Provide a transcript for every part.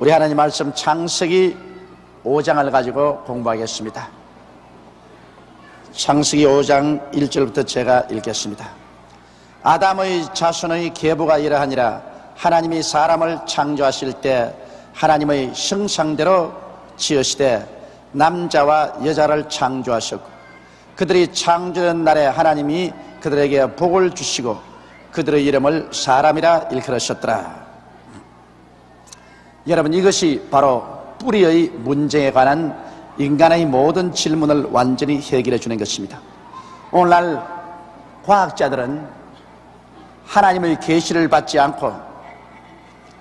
우리 하나님 말씀 창세기 5장을 가지고 공부하겠습니다. 창세기 5장 1절부터 제가 읽겠습니다. 아담의 자손의 계보가 이러하니라. 하나님이 사람을 창조하실 때 하나님의 형상대로 지으시되 남자와 여자를 창조하셨고, 그들이 창조된 날에 하나님이 그들에게 복을 주시고 그들의 이름을 사람이라 일컬으셨더라. 여러분, 이것이 바로 뿌리의 문제에 관한 인간의 모든 질문을 완전히 해결해 주는 것입니다. 오늘날 과학자들은 하나님의 계시를 받지 않고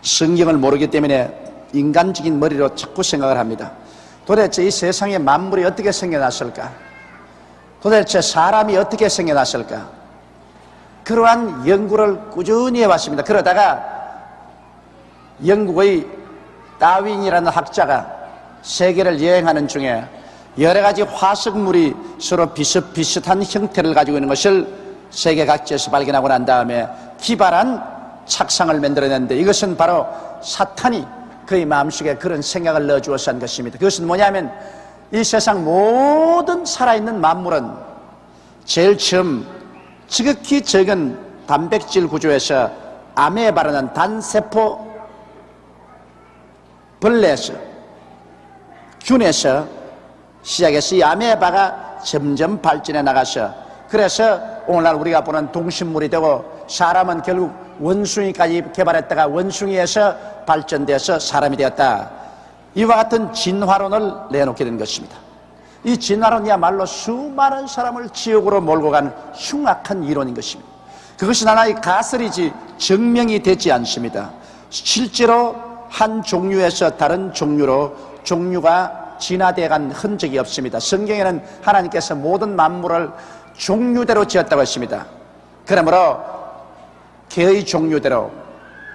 성경을 모르기 때문에 인간적인 머리로 자꾸 생각을 합니다. 도대체 이 세상에 만물이 어떻게 생겨났을까? 도대체 사람이 어떻게 생겨났을까? 그러한 연구를 꾸준히 해왔습니다. 그러다가 영국의 다윈이라는 학자가 세계를 여행하는 중에 여러 가지 화석물이 서로 비슷비슷한 형태를 가지고 있는 것을 세계 각지에서 발견하고 난 다음에 기발한 착상을 만들어냈는데, 이것은 바로 사탄이 그의 마음속에 그런 생각을 넣어주어서 한 것입니다. 그것은 뭐냐면, 이 세상 모든 살아있는 만물은 제일 처음 지극히 적은 단백질 구조에서 아메바라는 단세포 벌레에서, 균에서 시작해서 이 아메바가 점점 발전해 나가서, 그래서 오늘날 우리가 보는 동식물이 되고, 사람은 결국 원숭이까지 개발했다가 원숭이에서 발전돼서 사람이 되었다. 이와 같은 진화론을 내놓게 된 것입니다. 이 진화론이야말로 수많은 사람을 지옥으로 몰고 간 흉악한 이론인 것입니다. 그것은 하나의 가설이지 증명이 되지 않습니다. 실제로 한 종류에서 다른 종류로 종류가 진화되어 간 흔적이 없습니다. 성경에는 하나님께서 모든 만물을 종류대로 지었다고 했습니다. 그러므로 개의 종류대로,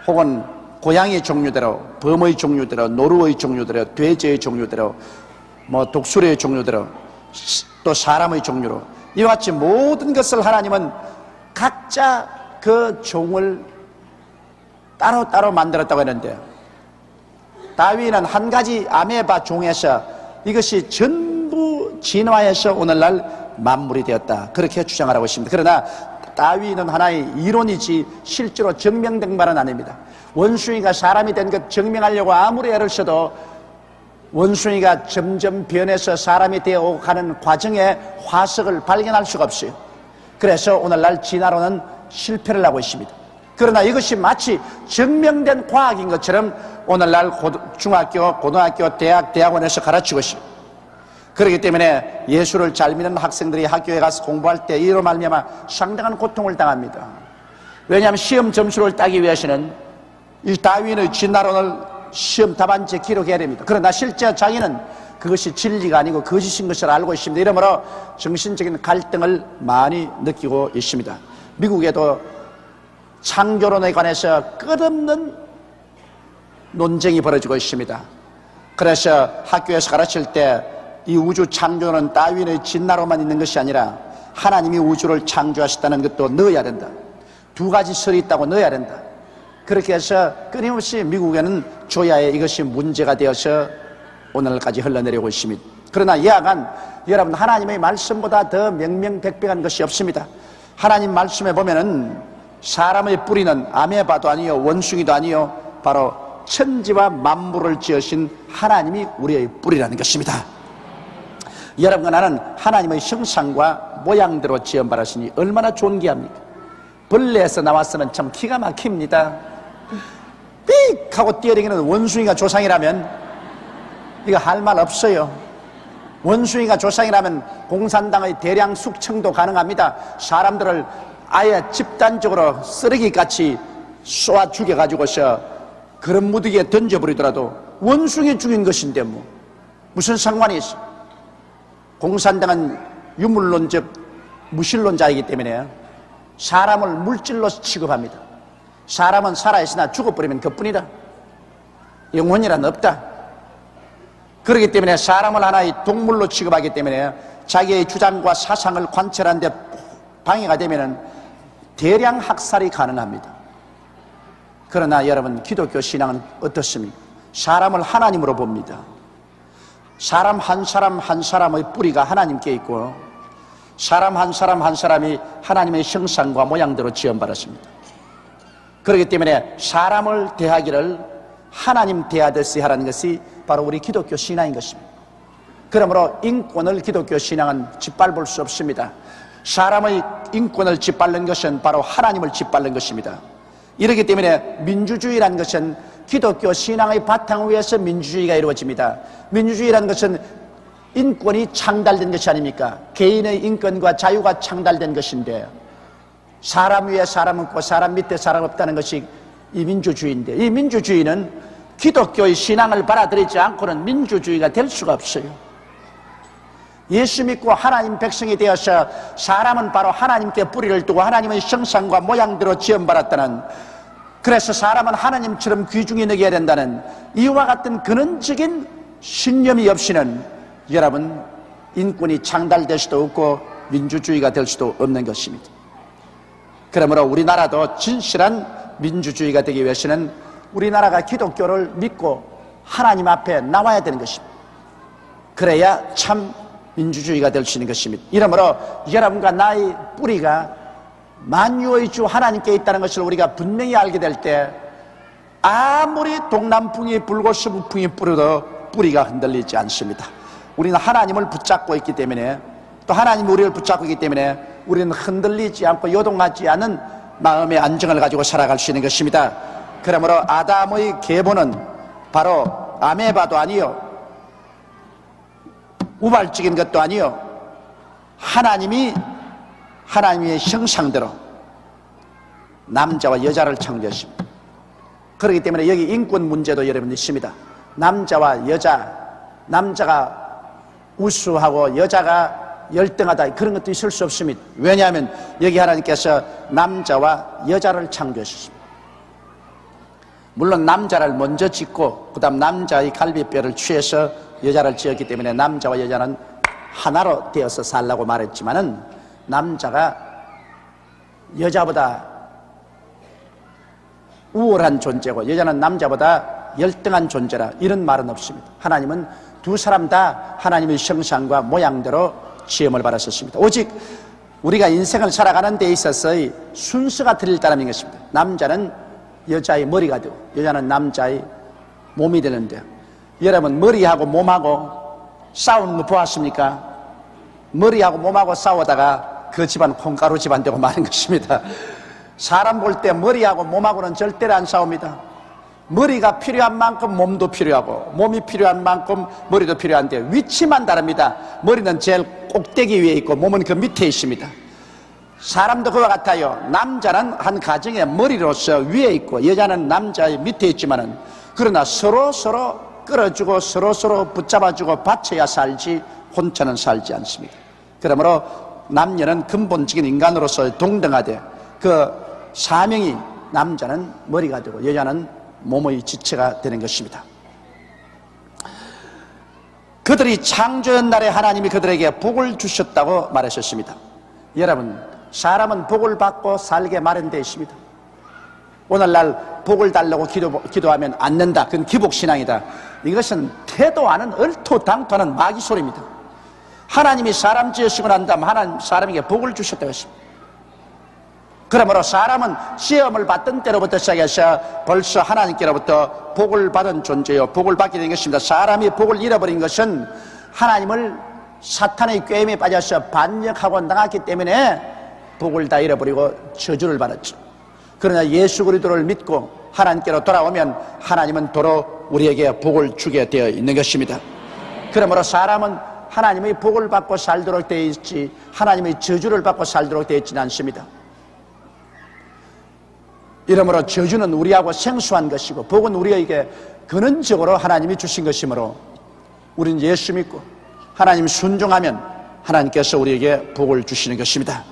혹은 고양이의 종류대로, 범의 종류대로, 노루의 종류대로, 돼지의 종류대로, 독수리의 종류대로, 또 사람의 종류로, 이와 같이 모든 것을 하나님은 각자 그 종을 따로따로 만들었다고 했는데, 다윈은 한 가지 아메바 종에서 이것이 전부 진화해서 오늘날 만물이 되었다, 그렇게 주장하라고 했습니다. 그러나 다윈은 하나의 이론이지 실제로 증명된 바는 아닙니다. 원숭이가 사람이 된 것 증명하려고 아무리 애를 써도 원숭이가 점점 변해서 사람이 되어 가는 과정에 화석을 발견할 수가 없어요. 그래서 오늘날 진화론은 실패를 하고 있습니다. 그러나 이것이 마치 증명된 과학인 것처럼 오늘날 중학교, 고등학교, 대학원에서 가르치고 있어요. 그렇기 때문에 예수를 잘 믿는 학생들이 학교에 가서 공부할 때 이로 말미암아 상당한 고통을 당합니다. 왜냐하면 시험 점수를 따기 위해서는 이 다윈의 진화론을 시험 답안지에 기록해야 됩니다. 그러나 실제 자기는 그것이 진리가 아니고 거짓인 것을 알고 있습니다. 이러므로 정신적인 갈등을 많이 느끼고 있습니다. 미국에도 창조론에 관해서 끝없는 논쟁이 벌어지고 있습니다. 그래서 학교에서 가르칠 때 이 우주 창조는 다윈의 진화로만 있는 것이 아니라 하나님이 우주를 창조하셨다는 것도 넣어야 된다. 두 가지 설이 있다고 넣어야 된다. 그렇게 해서 끊임없이 미국에는 줘야에 이것이 문제가 되어서 오늘까지 흘러내리고 있습니다. 그러나 여하간 여러분, 하나님의 말씀보다 더 명명백백한 것이 없습니다. 하나님 말씀에 보면은 사람의 뿌리는 아메바도 아니요 원숭이도 아니요 바로 천지와 만물을 지으신 하나님이 우리의 뿌리라는 것입니다. 여러분과 나는 하나님의 형상과 모양대로 지음받았으니 얼마나 존귀합니까? 벌레에서 나왔으면 참 기가 막힙니다. 삑 하고 뛰어다니는 원숭이가 조상이라면 이거 할 말 없어요. 원숭이가 조상이라면 공산당의 대량 숙청도 가능합니다. 사람들을 아예 집단적으로 쓰레기같이 쏘아 죽여가지고서 그런 무더기에 던져버리더라도 원숭이 죽인 것인데 무슨 상관이 있어? 공산당은 유물론적 무신론자이기 때문에 사람을 물질로 취급합니다. 사람은 살아있으나 죽어버리면 그뿐이다. 영혼이란 없다. 그렇기 때문에 사람을 하나의 동물로 취급하기 때문에 자기의 주장과 사상을 관철하는 데 방해가 되면 대량 학살이 가능합니다. 그러나 여러분, 기독교 신앙은 어떻습니까? 사람을 하나님으로 봅니다. 사람 한 사람 한 사람의 뿌리가 하나님께 있고 사람 한 사람 한 사람이 하나님의 형상과 모양대로 지음받았습니다. 그렇기 때문에 사람을 대하기를 하나님 대하듯이 하라는 것이 바로 우리 기독교 신앙인 것입니다. 그러므로 인권을 기독교 신앙은 짓밟을 수 없습니다. 사람의 인권을 짓밟는 것은 바로 하나님을 짓밟는 것입니다. 이렇기 때문에 민주주의라는 것은 기독교 신앙의 바탕 위에서 민주주의가 이루어집니다. 민주주의라는 것은 인권이 창달된 것이 아닙니까? 개인의 인권과 자유가 창달된 것인데 사람 위에 사람 없고 사람 밑에 사람 없다는 것이 이 민주주의인데 이 민주주의는 기독교의 신앙을 받아들이지 않고는 민주주의가 될 수가 없어요. 예수 믿고 하나님 백성이 되어서 사람은 바로 하나님께 뿌리를 두고 하나님의 형상과 모양대로 지음받았다는, 그래서 사람은 하나님처럼 귀중히 여겨야 된다는 이와 같은 근원적인 신념이 없이는 여러분 인권이 창달될 수도 없고 민주주의가 될 수도 없는 것입니다. 그러므로 우리나라도 진실한 민주주의가 되기 위해서는 우리나라가 기독교를 믿고 하나님 앞에 나와야 되는 것입니다. 그래야 참 민주주의가 될 수 있는 것입니다. 이러므로 여러분과 나의 뿌리가 만유의 주 하나님께 있다는 것을 우리가 분명히 알게 될 때 아무리 동남풍이 불고 서북풍이 불어도 뿌리가 흔들리지 않습니다. 우리는 하나님을 붙잡고 있기 때문에, 또 하나님이 우리를 붙잡고 있기 때문에 우리는 흔들리지 않고 요동하지 않은 마음의 안정을 가지고 살아갈 수 있는 것입니다. 그러므로 아담의 계보는 바로 아메바도 아니요 우발적인 것도 아니요 하나님의 형상대로 남자와 여자를 창조했습니다. 그렇기 때문에 여기 인권 문제도 여러분 있습니다. 남자와 여자, 남자가 우수하고 여자가 열등하다 그런 것도 있을 수 없습니다. 왜냐하면 여기 하나님께서 남자와 여자를 창조하셨습니다. 물론 남자를 먼저 짓고 그 다음 남자의 갈비뼈를 취해서 여자를 지었기 때문에 남자와 여자는 하나로 되어서 살라고 말했지만은 남자가 여자보다 우월한 존재고 여자는 남자보다 열등한 존재라 이런 말은 없습니다. 하나님은 두 사람 다 하나님의 형상과 모양대로 지음을 받았었습니다. 오직 우리가 인생을 살아가는 데 있어서의 순서가 틀렸다는 것입니다. 남자는 여자의 머리가 되고 여자는 남자의 몸이 되는데, 여러분 머리하고 몸하고 싸우는 거 보았습니까? 머리하고 몸하고 싸우다가 그 집안 콩가루 집안 되고 마는 것입니다. 사람 볼 때 머리하고 몸하고는 절대로 안 싸웁니다. 머리가 필요한 만큼 몸도 필요하고 몸이 필요한 만큼 머리도 필요한데 위치만 다릅니다. 머리는 제일 꼭대기 위에 있고 몸은 그 밑에 있습니다. 사람도 그와 같아요. 남자는 한 가정의 머리로서 위에 있고 여자는 남자의 밑에 있지만은 그러나 서로 끌어주고 서로 붙잡아주고 받쳐야 살지 혼자는 살지 않습니다. 그러므로 남녀는 근본적인 인간으로서 동등하되 그 사명이 남자는 머리가 되고 여자는 몸의 지체가 되는 것입니다. 그들이 창조한 날에 하나님이 그들에게 복을 주셨다고 말하셨습니다. 여러분, 사람은 복을 받고 살게 마련되어 있습니다. 오늘날 복을 달라고 기도하면 않는다. 그건 기복신앙이다. 이것은 태도 않은 얼토당토하는 마귀 소리입니다. 하나님이 사람 지으시고 난 다음 하나님 사람에게 복을 주셨다고 했습니다. 그러므로 사람은 시험을 받던 때로부터 시작해서 벌써 하나님께로부터 복을 받은 존재요 복을 받게 된 것입니다. 사람이 복을 잃어버린 것은 하나님을 사탄의 꾀임에 빠져서 반역하고 나갔기 때문에 복을 다 잃어버리고 저주를 받았죠. 그러나 예수 그리스도를 믿고 하나님께로 돌아오면 하나님은 도로 우리에게 복을 주게 되어 있는 것입니다. 그러므로 사람은 하나님의 복을 받고 살도록 되어 있지 하나님의 저주를 받고 살도록 되어 있지는 않습니다. 이러므로 저주는 우리하고 생소한 것이고 복은 우리에게 근원적으로 하나님이 주신 것이므로 우리는 예수 믿고 하나님 순종하면 하나님께서 우리에게 복을 주시는 것입니다.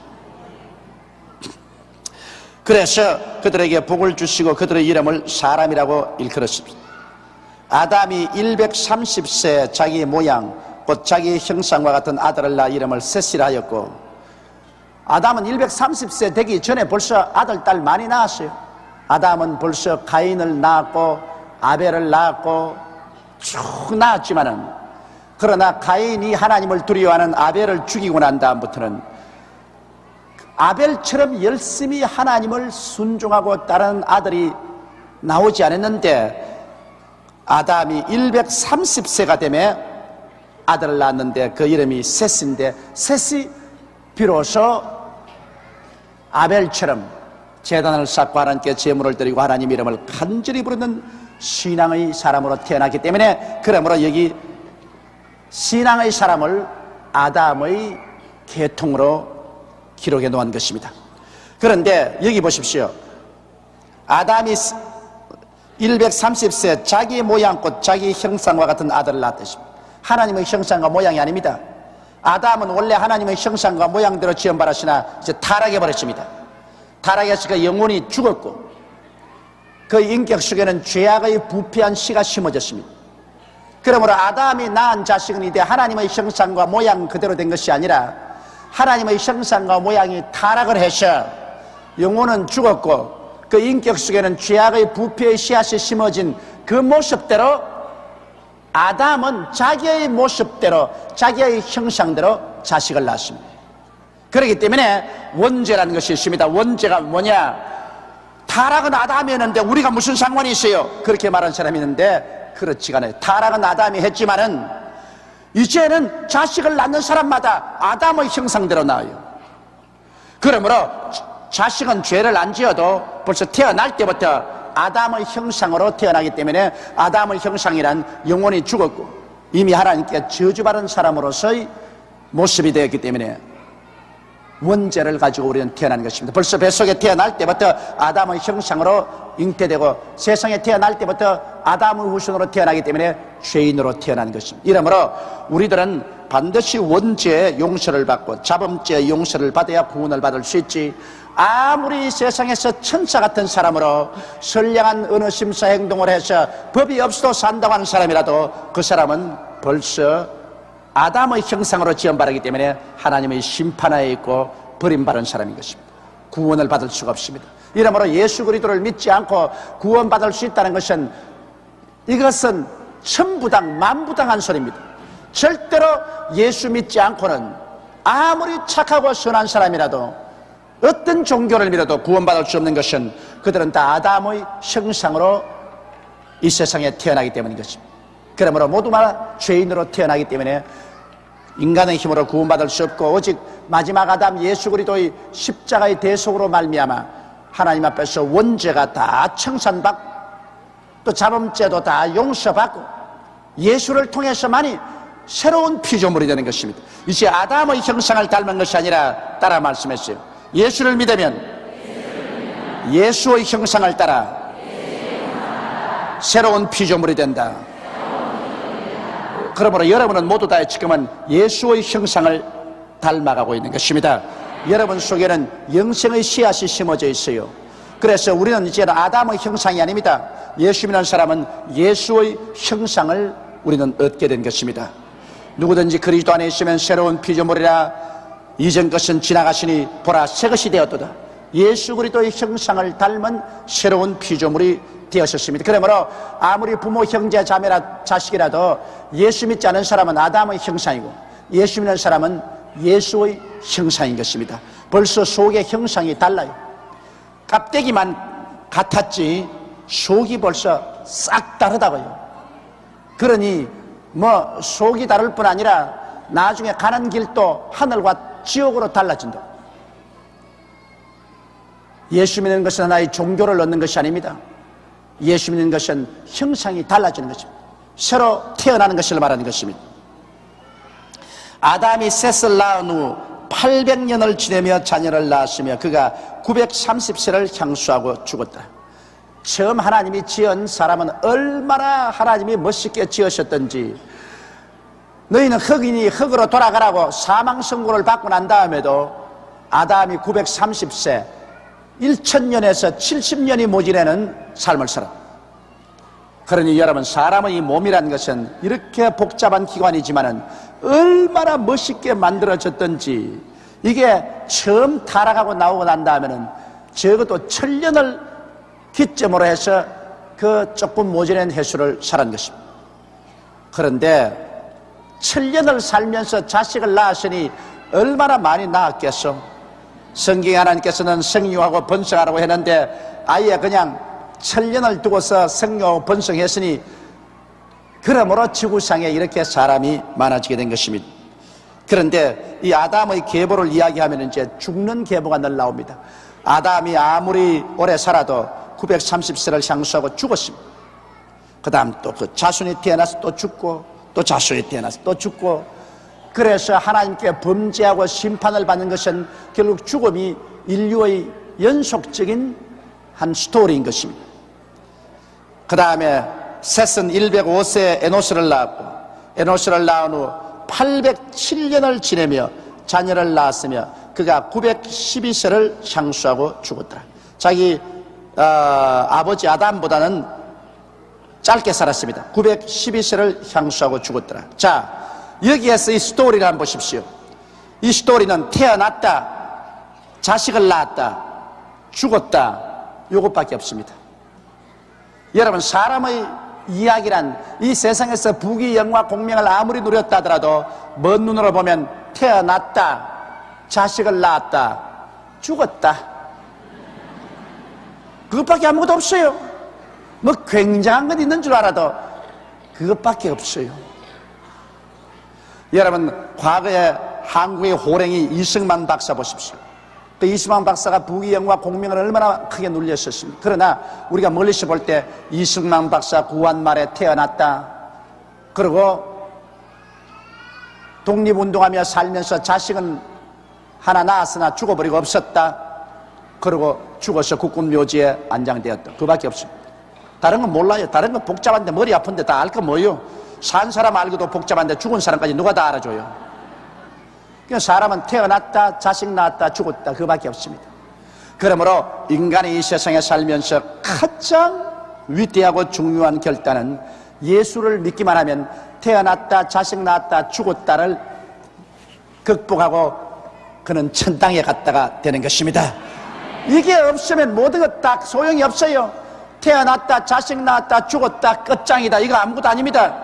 그래서 그들에게 복을 주시고 그들의 이름을 사람이라고 일컬었습니다. 아담이 130세 자기 모양 곧 자기 형상과 같은 아들을 낳아 이름을 셋이라 하였고, 아담은 130세 되기 전에 벌써 아들, 딸 많이 낳았어요. 아담은 벌써 가인을 낳았고 아벨을 낳았고 쭉 낳았지만은, 그러나 가인이 하나님을 두려워하는 아벨을 죽이고 난 다음부터는 아벨처럼 열심히 하나님을 순종하고 따르는 아들이 나오지 않았는데, 아담이 130세가 되며 아들을 낳았는데 그 이름이 셋인데, 셋이 비로소 아벨처럼 제단을 쌓고 하나님께 제물을 드리고 하나님 이름을 간절히 부르는 신앙의 사람으로 태어났기 때문에, 그러므로 여기 신앙의 사람을 아담의 계통으로 기록해 놓은 것입니다. 그런데 여기 보십시오. 아담이 130세 자기 모양껏 자기 형상과 같은 아들을 낳았습니다. 하나님의 형상과 모양이 아닙니다. 아담은 원래 하나님의 형상과 모양대로 지음받았으나 이제 타락해버렸습니다. 타락해서 영혼이 죽었고 그 인격 속에는 죄악의 부패한 씨가 심어졌습니다. 그러므로 아담이 낳은 자식은 이제 하나님의 형상과 모양 그대로 된 것이 아니라 하나님의 형상과 모양이 타락을 해서 영혼은 죽었고 그 인격 속에는 죄악의 부패의 씨앗이 심어진 그 모습대로 아담은 자기의 모습대로 자기의 형상대로 자식을 낳았습니다. 그렇기 때문에 원죄라는 것이 있습니다. 원죄가 뭐냐? 타락은 아담이었는데 우리가 무슨 상관이 있어요? 그렇게 말하는 사람이 있는데 그렇지가 않아요. 타락은 아담이 했지만은 이제는 자식을 낳는 사람마다 아담의 형상대로 낳아요. 그러므로 자식은 죄를 안 지어도 벌써 태어날 때부터 아담의 형상으로 태어나기 때문에 아담의 형상이란 영혼이 죽었고 이미 하나님께 저주받은 사람으로서의 모습이 되었기 때문에 원죄를 가지고 우리는 태어난 것입니다. 벌써 뱃속에 태어날 때부터 아담의 형상으로 잉태되고 세상에 태어날 때부터 아담의 후손으로 태어나기 때문에 죄인으로 태어난 것입니다. 이러므로 우리들은 반드시 원죄의 용서를 받고 자범죄의 용서를 받아야 구원을 받을 수 있지, 아무리 세상에서 천사 같은 사람으로 선량한 어느 심사 행동을 해서 법이 없어도 산다고 하는 사람이라도 그 사람은 벌써 아담의 형상으로 지음받았기 때문에 하나님의 심판하에 있고 버림받은 사람인 것입니다. 구원을 받을 수가 없습니다. 이러므로 예수 그리스도를 믿지 않고 구원받을 수 있다는 것은, 이것은 천부당 만부당한 소리입니다. 절대로 예수 믿지 않고는 아무리 착하고 선한 사람이라도 어떤 종교를 믿어도 구원받을 수 없는 것은 그들은 다 아담의 형상으로 이 세상에 태어나기 때문인 것입니다. 그러므로 모두 다 죄인으로 태어나기 때문에 인간의 힘으로 구원받을 수 없고 오직 마지막 아담 예수 그리스도의 십자가의 대속으로 말미암아 하나님 앞에서 원죄가 다 청산받고 또 자범죄도 다 용서받고 예수를 통해서만이 새로운 피조물이 되는 것입니다. 이제 아담의 형상을 닮은 것이 아니라 따라 말씀했어요. 예수를 믿으면 예수의 형상을 따라 새로운 피조물이 된다. 그러므로 여러분은 모두 다 지금은 예수의 형상을 닮아가고 있는 것입니다. 여러분 속에는 영생의 씨앗이 심어져 있어요. 그래서 우리는 이제는 아담의 형상이 아닙니다. 예수 믿는 사람은 예수의 형상을 우리는 얻게 된 것입니다. 누구든지 그리스도 안에 있으면 새로운 피조물이라, 이전 것은 지나가시니 보라 새 것이 되었도다. 예수 그리스도의 형상을 닮은 새로운 피조물이 되었습니다. 그러므로 아무리 부모, 형제, 자매나 자식이라도 예수 믿지 않은 사람은 아담의 형상이고 예수 믿는 사람은 예수의 형상인 것입니다. 벌써 속의 형상이 달라요. 껍데기만 같았지 속이 벌써 싹 다르다고요. 그러니 뭐 속이 다를 뿐 아니라 나중에 가는 길도 하늘과 지옥으로 달라진다. 예수 믿는 것은 하나의 종교를 얻는 것이 아닙니다. 예수 믿는 것은 형상이 달라지는 것입니다. 새로 태어나는 것을 말하는 것입니다. 아담이 셋을 낳은 후 800년을 지내며 자녀를 낳았으며 그가 930세를 향수하고 죽었다. 처음 하나님이 지은 사람은 얼마나 하나님이 멋있게 지으셨던지, 너희는 흙이니 흙으로 돌아가라고 사망 선고를 받고 난 다음에도 아담이 930세 1000년에서 70년이 모지내는 삶을 살았다. 그러니 여러분, 사람의 몸이란 것은 이렇게 복잡한 기관이지만은 얼마나 멋있게 만들어졌던지, 이게 처음 타락하고 나오고 난 다음에는 적어도 1000년을 기점으로 해서 그 조금 모자란 해수를 살은 것입니다. 그런데 7년을 살면서 자식을 낳았으니 얼마나 많이 낳았겠어. 성경에 하나님께서는 생육하고 번성하라고 했는데 아예 그냥 7년을 두고서 생육하고 번성했으니 그러므로 지구상에 이렇게 사람이 많아지게 된 것입니다. 그런데 이 아담의 계보를 이야기하면 이제 죽는 계보가 늘 나옵니다. 아담이 아무리 오래 살아도 930세를 향수하고 죽었습니다. 그 다음 또 그 자손이 태어나서 또 죽고 또 자손이 태어나서 또 죽고, 그래서 하나님께 범죄하고 심판을 받는 것은 결국 죽음이 인류의 연속적인 한 스토리인 것입니다. 그 다음에 셋은 105세에 에노스를 낳았고, 에노스를 낳은 후 807년을 지내며 자녀를 낳았으며 그가 912세를 향수하고 죽었더라. 자기 아버지 아담보다는 짧게 살았습니다. 912세를 향수하고 죽었더라. 자, 여기에서 이 스토리를 한번 보십시오. 이 스토리는 태어났다, 자식을 낳았다, 죽었다, 요것밖에 없습니다. 여러분, 사람의 이야기란 이 세상에서 부귀 영화 공명을 아무리 누렸다 하더라도 먼 눈으로 보면 태어났다, 자식을 낳았다, 죽었다, 그것밖에 아무것도 없어요. 뭐 굉장한 건 있는 줄 알아도 그것밖에 없어요. 여러분, 과거에 한국의 호랭이 이승만 박사 보십시오. 그 이승만 박사가 부귀 영화 공명을 얼마나 크게 눌렸었습니까? 그러나 우리가 멀리서 볼 때 이승만 박사 구한말에 태어났다, 그리고 독립운동하며 살면서 자식은 하나 낳았으나 죽어버리고 없었다, 그리고 죽어서 국군묘지에 안장되었다, 그밖에 없습니다. 다른 건 몰라요. 다른 건 복잡한데 머리 아픈데 다 알 거 뭐예요? 산 사람 알고도 복잡한데 죽은 사람까지 누가 다 알아줘요? 그러니까 사람은 태어났다, 자식 낳았다, 죽었다, 그밖에 없습니다. 그러므로 인간이 이 세상에 살면서 가장 위대하고 중요한 결단은 예수를 믿기만 하면 태어났다, 자식 낳았다, 죽었다를 극복하고 그는 천당에 갔다가 되는 것입니다. 이게 없으면 모든 것 다 소용이 없어요. 태어났다, 자식 낳았다, 죽었다, 끝장이다, 이거 아무것도 아닙니다.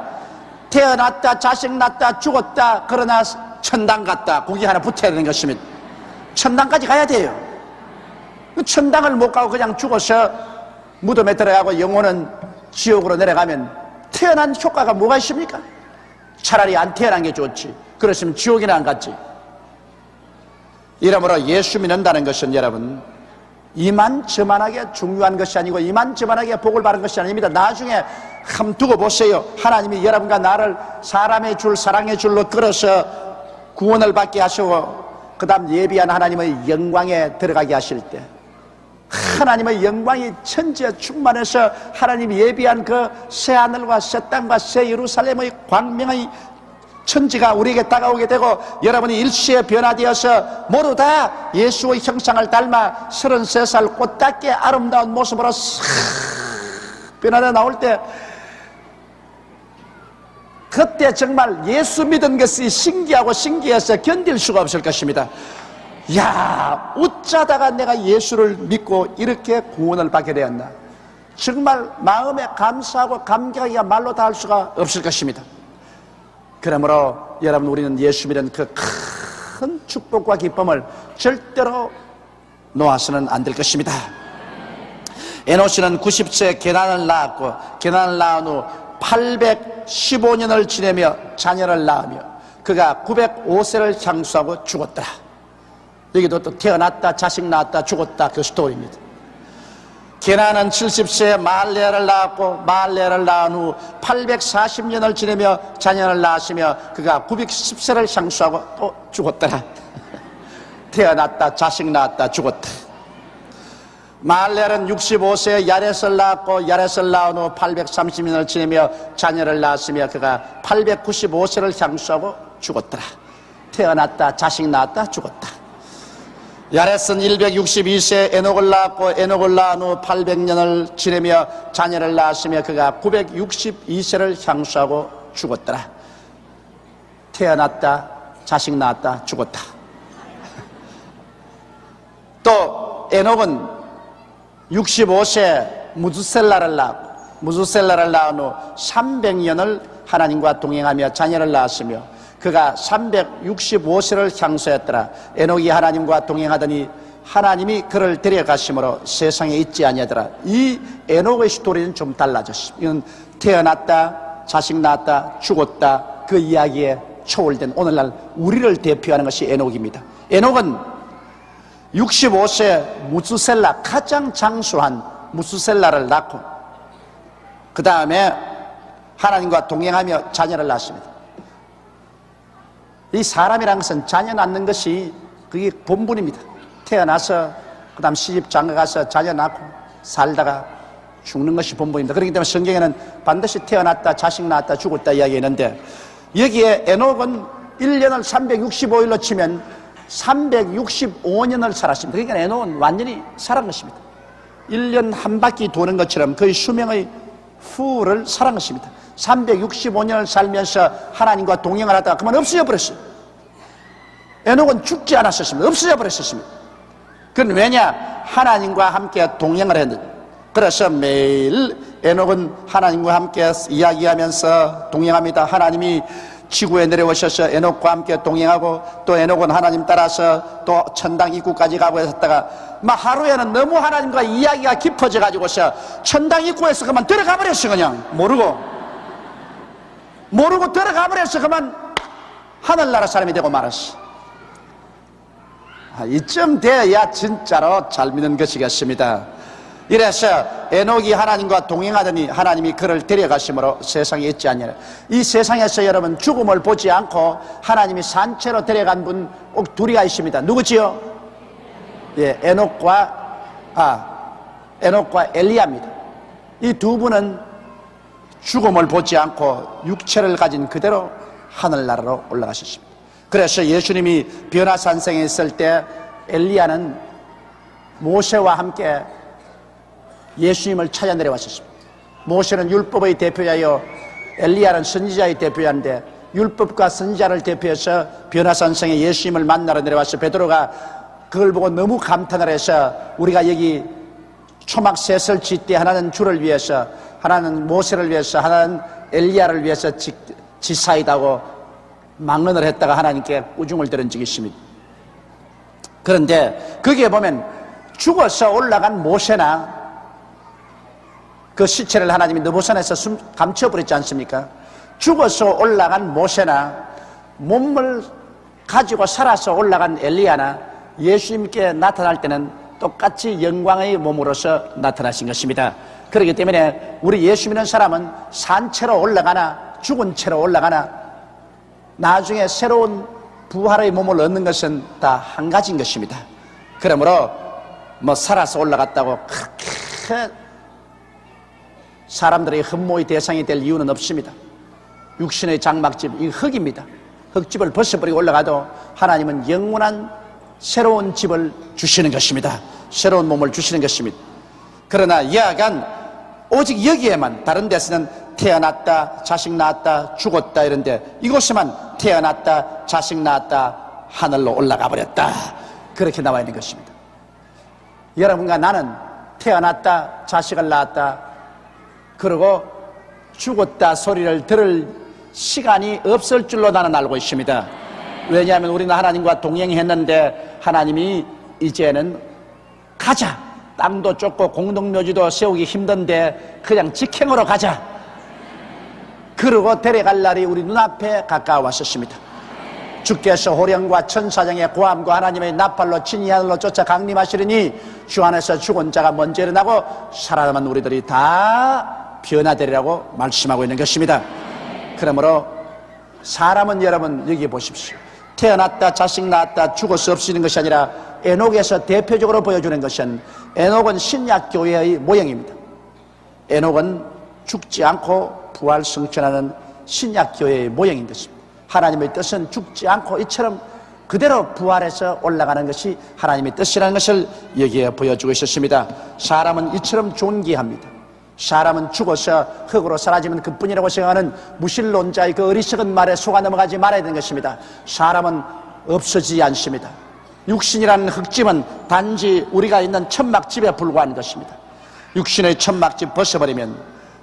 태어났다, 자식 낳았다, 죽었다, 그러나 천당 갔다, 거기 하나 붙어야 되는 것입니다. 천당까지 가야 돼요. 천당을 못 가고 그냥 죽어서 무덤에 들어가고 영혼은 지옥으로 내려가면 태어난 효과가 뭐가 있습니까? 차라리 안 태어난 게 좋지. 그렇으면 지옥이나 안 갔지. 이러므로 예수 믿는다는 것은 여러분 이만저만하게 중요한 것이 아니고 이만저만하게 복을 받은 것이 아닙니다. 나중에 한번 두고 보세요. 하나님이 여러분과 나를 사람의 줄, 사랑의 줄로 끌어서 구원을 받게 하시고 그 다음 예비한 하나님의 영광에 들어가게 하실 때, 하나님의 영광이 천지에 충만해서 하나님이 예비한 그 새하늘과 새 땅과 새 예루살렘의 광명의 천지가 우리에게 다가오게 되고 여러분이 일시에 변화되어서 모두 다 예수의 형상을 닮아 33살 꽃답게 아름다운 모습으로 싹 변화되어 나올 때, 그때 정말 예수 믿은 것이 신기하고 신기해서 견딜 수가 없을 것입니다. 야, 어쩌다가 내가 예수를 믿고 이렇게 구원을 받게 되었나, 정말 마음에 감사하고 감격하기가 말로 다 할 수가 없을 것입니다. 그러므로 여러분, 우리는 예수 믿는 그 큰 축복과 기쁨을 절대로 놓아서는 안 될 것입니다. 에노스는 90세에 게난을 낳았고 게난을 낳은 후 815년을 지내며 자녀를 낳으며 그가 905세를 향수하고 죽었더라. 여기도 또 태어났다, 자식 낳았다, 죽었다, 그 스토리입니다. 게난은 70세에 마할레아를 낳았고 마할레아를 낳은 후 840년을 지내며 자녀를 낳았으며 그가 910세를 향수하고 또 죽었더라. 태어났다, 자식 낳았다, 죽었다. 마할레아는 65세에 야렛을 낳았고 야렛을 낳은 후 830년을 지내며 자녀를 낳았으며 그가 895세를 향수하고 죽었더라. 태어났다, 자식 낳았다, 죽었다. 야렛은 162세에 에녹을 낳았고 에녹을 낳은 후 800년을 지내며 자녀를 낳았으며 그가 962세를 향수하고 죽었더라. 태어났다, 자식 낳았다, 죽었다. 또 에녹은 65세 무드셀라를 낳았고 무두셀라를 낳은 후 300년을 하나님과 동행하며 자녀를 낳았으며 그가 365세를 향수했더라. 에녹이 하나님과 동행하더니 하나님이 그를 데려가심으로 세상에 있지 아니하더라. 이 에녹의 스토리는 좀 달라졌습니다. 이건 태어났다, 자식 낳았다, 죽었다, 그 이야기에 초월된 오늘날 우리를 대표하는 것이 에녹입니다. 에녹은 65세 무두셀라, 가장 장수한 무두셀라를 낳고 그 다음에 하나님과 동행하며 자녀를 낳습니다. 이 사람이란 것은 자녀 낳는 것이 그게 본분입니다. 태어나서 그 다음 시집 장가가서 자녀 낳고 살다가 죽는 것이 본분입니다. 그렇기 때문에 성경에는 반드시 태어났다, 자식 낳았다, 죽었다 이야기했는데 여기에 에녹은 1년을 365일로 치면 365년을 살았습니다. 그러니까 에녹은 완전히 살은 것입니다. 1년 한 바퀴 도는 것처럼 거의 수명의 후를 살은 것입니다. 365년을 살면서 하나님과 동행을 하다가 그만 없어져 버렸어요. 에녹은 죽지 않았었습니다. 없어져 버렸었습니다. 그건 왜냐? 하나님과 함께 동행을 했는데, 그래서 매일 에녹은 하나님과 함께 이야기하면서 동행합니다. 하나님이 지구에 내려오셔서 에녹과 함께 동행하고 또 에녹은 하나님 따라서 또 천당 입구까지 가고 했다가 막 하루에는 너무 하나님과 이야기가 깊어져 가지고서 천당 입구에서 그만 들어가 버렸어. 그냥 모르고 들어가 버렸어. 그만 하늘나라 사람이 되고 말았어. 이쯤 돼야 진짜로 잘 믿는 것이겠습니다. 이래서 에녹이 하나님과 동행하더니 하나님이 그를 데려가심으로 세상에 있지 않느냐. 이 세상에서 여러분 죽음을 보지 않고 하나님이 산채로 데려간 분 꼭 둘이가 있습니다. 누구지요? 예, 에녹과 엘리야입니다. 이 두 분은 죽음을 보지 않고 육체를 가진 그대로 하늘나라로 올라가셨습니다. 그래서 예수님이 변화산성에 있을 때 엘리야는 모세와 함께 예수님을 찾아 내려왔었습니다. 모세는 율법의 대표자요 엘리야는 선지자의 대표자인데 율법과 선지자를 대표해서 변화산성에 예수님을 만나러 내려와서 베드로가 그걸 보고 너무 감탄을 해서 우리가 여기 초막셋을 짓되 하나는 주를 위해서, 하나는 모세를 위해서, 하나는 엘리야를 위해서 짓사이다고 망언을 했다가 하나님께 꾸중을 들은 적이 있습니다. 그런데 거기에 보면 죽어서 올라간 모세나 그 시체를 하나님이 느보산에서 감춰버렸지 않습니까? 죽어서 올라간 모세나 몸을 가지고 살아서 올라간 엘리야나 예수님께 나타날 때는 똑같이 영광의 몸으로서 나타나신 것입니다. 그렇기 때문에 우리 예수 믿는 사람은 산채로 올라가나 죽은 채로 올라가나 나중에 새로운 부활의 몸을 얻는 것은 다 한 가지인 것입니다. 그러므로 살아서 올라갔다고 그렇게 사람들의 흠모의 대상이 될 이유는 없습니다. 육신의 장막집, 이 흙입니다. 흙집을 벗어버리고 올라가도 하나님은 영원한 새로운 집을 주시는 것입니다. 새로운 몸을 주시는 것입니다. 그러나 야간 오직 여기에만, 다른 데서는 태어났다, 자식 낳았다, 죽었다 이런데 이곳에만 태어났다, 자식 낳았다, 하늘로 올라가 버렸다, 그렇게 나와 있는 것입니다. 여러분과 나는 태어났다, 자식을 낳았다, 그리고 죽었다 소리를 들을 시간이 없을 줄로 나는 알고 있습니다. 왜냐하면 우리는 하나님과 동행했는데 하나님이 이제는 가자, 땅도 좁고 공동묘지도 세우기 힘든데 그냥 직행으로 가자, 그러고 데려갈 날이 우리 눈앞에 가까워왔었습니다. 주께서 호령과 천사장의 고함과 하나님의 나팔로 친히 하늘로 쫓아 강림하시리니 주 안에서 죽은 자가 먼저 일어나고 살아남은 우리들이 다 변화되리라고 말씀하고 있는 것입니다. 그러므로 사람은 여러분 여기 보십시오. 태어났다, 자식 낳았다, 죽어서 없어지는 것이 아니라 에녹에서 대표적으로 보여주는 것은, 에녹은 신약교회의 모형입니다. 에녹은 죽지 않고 부활 성천하는 신약교회의 모형인 것입니다. 하나님의 뜻은 죽지 않고 이처럼 그대로 부활해서 올라가는 것이 하나님의 뜻이라는 것을 여기에 보여주고 있었습니다. 사람은 이처럼 존귀합니다. 사람은 죽어서 흙으로 사라지면 그뿐이라고 생각하는 무신론자의 그 어리석은 말에 속아 넘어가지 말아야 되는 것입니다. 사람은 없어지지 않습니다. 육신이라는 흙집은 단지 우리가 있는 천막집에 불과한 것입니다. 육신의 천막집 벗어버리면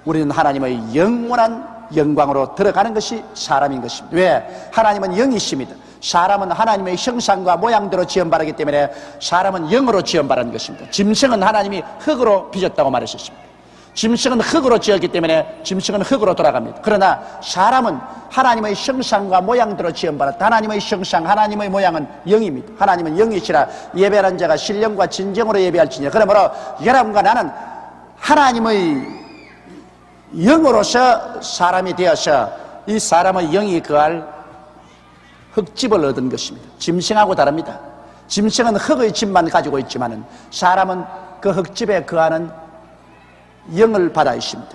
우리는 하나님의 영원한 영광으로 들어가는 것이 사람인 것입니다. 왜? 하나님은 영이십니다. 사람은 하나님의 형상과 모양대로 지음받았기 때문에 사람은 영으로 지음받은 것입니다. 짐승은 하나님이 흙으로 빚었다고 말하셨습니다. 짐승은 흙으로 지었기 때문에 짐승은 흙으로 돌아갑니다. 그러나 사람은 하나님의 형상과 모양대로 지음받았다. 하나님의 형상, 하나님의 모양은 영입니다. 하나님은 영이시라 예배하는 자가 신령과 진정으로 예배할지니라. 그러므로 여러분과 나는 하나님의 영으로서 사람이 되어서 이 사람의 영이 거할 흙집을 얻은 것입니다. 짐승하고 다릅니다. 짐승은 흙의 집만 가지고 있지만 사람은 그 흙집에 거하는 영을 받아 있습니다.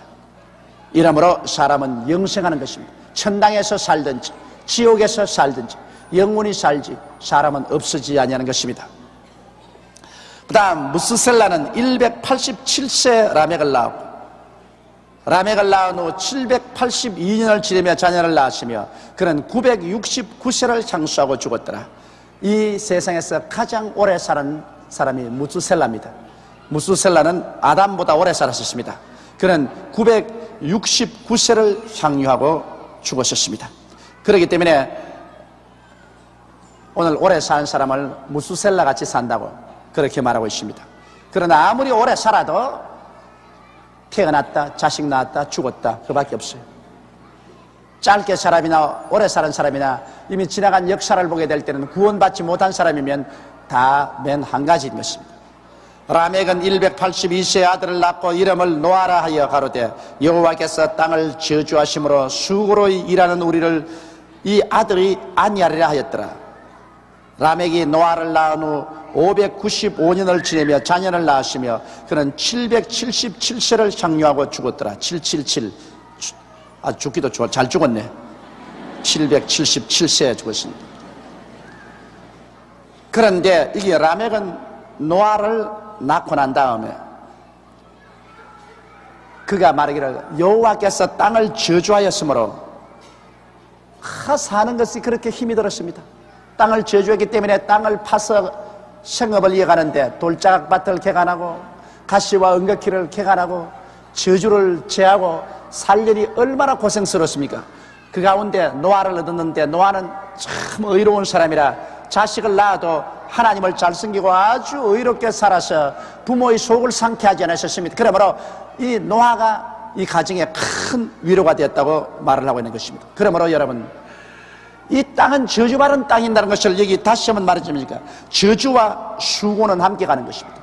이러므로 사람은 영생하는 것입니다. 천당에서 살든지 지옥에서 살든지 영원히 살지 사람은 없어지지 아니하는 것입니다. 그 다음 무스셀라는 187세 라멕을 낳았고 라멕을 낳은 후 782년을 지내며 자녀를 낳았으며 그는 969세를 장수하고 죽었더라. 이 세상에서 가장 오래 사는 사람이 무스셀라입니다. 무스셀라는 아담보다 오래 살았습니다. 그는 969세를 향유하고 죽었습니다. 그렇기 때문에 오늘 오래 사는 사람을 무스셀라 같이 산다고 그렇게 말하고 있습니다. 그러나 아무리 오래 살아도 태어났다, 자식 낳았다, 죽었다 그밖에 없어요. 짧게 사람이나 오래 사는 사람이나 이미 지나간 역사를 보게 될 때는 구원받지 못한 사람이면 다 맨 한 가지인 것입니다. 라멕은 182세의 아들을 낳고 이름을 노아라 하여 가로되 여호와께서 땅을 저주하심으로 수고로 일하는 우리를 이 아들이 아니하리라 하였더라. 라멕이 노아를 낳은 후 595년을 지내며 자녀를 낳았으며 그는 777세를 향유하고 죽었더라. 777 죽기도 잘 죽었네. 777세에 죽었습니다. 그런데 이게 라멕은 노아를 낳고 난 다음에 그가 말하기를 여호와께서 땅을 저주하였으므로 사는 것이 그렇게 힘이 들었습니다. 땅을 저주했기 때문에 땅을 파서 생업을 이어가는데 돌자각밭을 개간하고 가시와 은거키를 개간하고 저주를 제하고 살려니 얼마나 고생스럽습니까? 그 가운데 노아를 얻었는데 노아는 참 의로운 사람이라 자식을 낳아도 하나님을 잘 섬기고 아주 의롭게 살아서 부모의 속을 상쾌하지 않으셨습니다. 그러므로 이 노아가 이 가정에 큰 위로가 되었다고 말을 하고 있는 것입니다. 그러므로 여러분 이 땅은 저주받은 땅인다는 것을 여기 다시 한번 말해줍니까? 저주와 수고는 함께 가는 것입니다.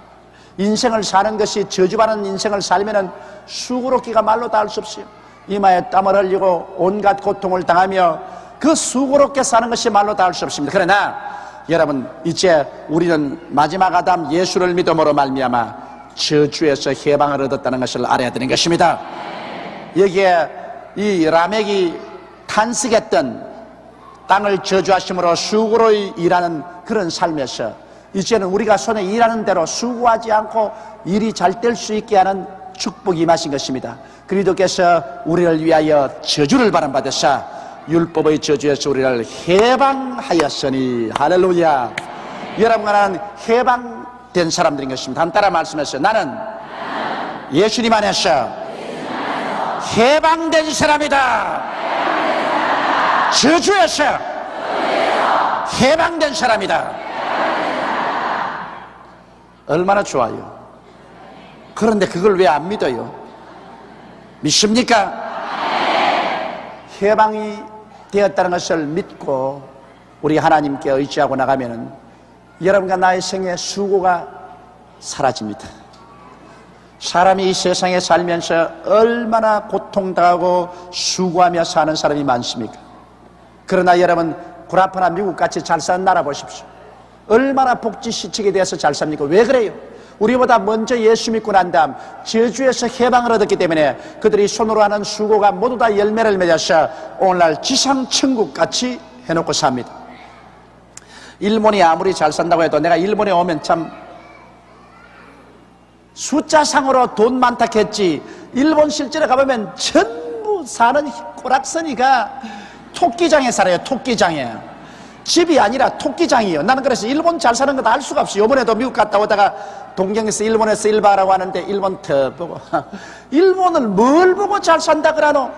인생을 사는 것이 저주받은 인생을 살면은 수고롭기가 말로 다 할 수 없어요. 이마에 땀을 흘리고 온갖 고통을 당하며 그 수고롭게 사는 것이 말로 다 할 수 없습니다. 그러나 여러분 이제 우리는 마지막 아담 예수를 믿음으로 말미암아 저주에서 해방을 얻었다는 것을 알아야 되는 것입니다. 여기에 이 라멕이 탄식했던 땅을 저주하심으로 수고로 일하는 그런 삶에서 이제는 우리가 손에 일하는 대로 수고하지 않고 일이 잘 될 수 있게 하는 축복이 임하신 것입니다. 그리스도께서 우리를 위하여 저주를 발함받으사 율법의 저주에서 우리를 해방하였으니 할렐루야. 여러분과 나는 해방된 사람들인 것입니다. 한 따라 말씀하세요. 나는 예수님 안에서 해방된 사람이다. 저주에서 해방된 사람이다. 얼마나 좋아요. 그런데 그걸 왜 안 믿어요? 믿습니까? 해방이 되었다는 것을 믿고 우리 하나님께 의지하고 나가면은 여러분과 나의 생의 수고가 사라집니다. 사람이 이 세상에 살면서 얼마나 고통당하고 수고하며 사는 사람이 많습니까? 그러나 여러분 구라파나 미국같이 잘 사는 나라 보십시오. 얼마나 복지시책에 대해서 잘 삽니까? 왜 그래요? 우리보다 먼저 예수 믿고 난 다음 저주에서 해방을 얻었기 때문에 그들이 손으로 하는 수고가 모두 다 열매를 맺어서 오늘날 지상천국같이 해놓고 삽니다. 일본이 아무리 잘 산다고 해도 내가 일본에 오면 참 숫자상으로 돈 많다 했지 일본 실제로 가보면 전부 사는 꼬락서니가 토끼장에 살아요. 토끼장에. 집이 아니라 토끼장이에요. 나는 그래서 일본 잘 사는 거 알 수가 없어요. 이번에도 미국 갔다 오다가 동경에서 일본에서 1박하라고 하는데 일본 더 보고 일본을 뭘 보고 잘 산다 그러노?